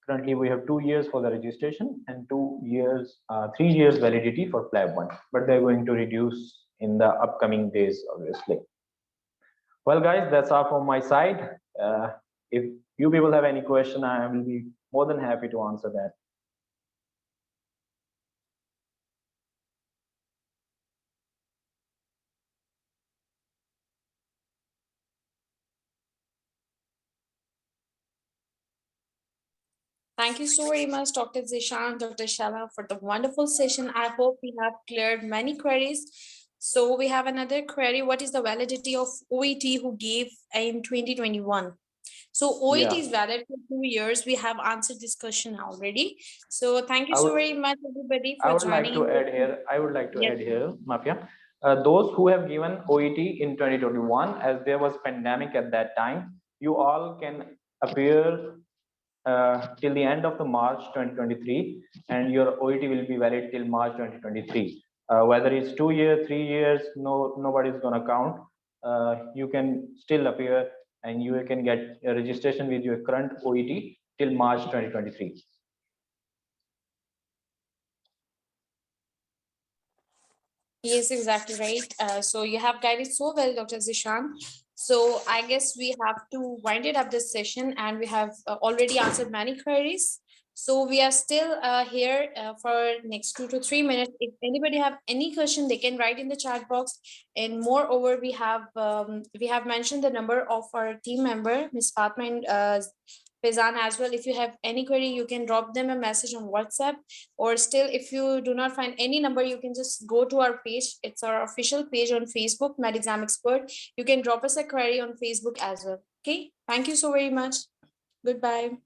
Currently, we have 2 years for the registration and 2 years, 3 years validity for Plab 1, but they're going to reduce in the upcoming days, obviously. Well, guys, that's all from my side. If you people have any question, I will be more than happy to answer that. Thank you so very much, Dr. Zishan, Dr. Shala, for the wonderful session. I hope we have cleared many queries. So we have another query. What is the validity of OET who gave in 2021? So OET is valid for 2 years. We have answered this question already. So thank you so very much, everybody, for joining. I would like to add here, Mafia. Those who have given OET in 2021, as there was pandemic at that time, you all can appear till the end of the March 2023, and your OET will be valid till March 2023. Whether it's 2 years, 3 years, nobody's gonna count. You can still appear and you can get a registration with your current OET till March 2023. Yes, exactly right. So you have guided so well, Dr. Zishan. So I guess we have to wind it up this session, and we have already answered many queries. So we are still here for next 2 to 3 minutes. If anybody have any question, they can write in the chat box. And moreover, we have mentioned the number of our team member, Ms. Fatma and Faizan as well. If you have any query, you can drop them a message on WhatsApp, or still if you do not find any number, you can just go to our page. It's our official page on Facebook, MedExam Expert. You can drop us a query on Facebook as well. Okay, thank you so very much. Goodbye.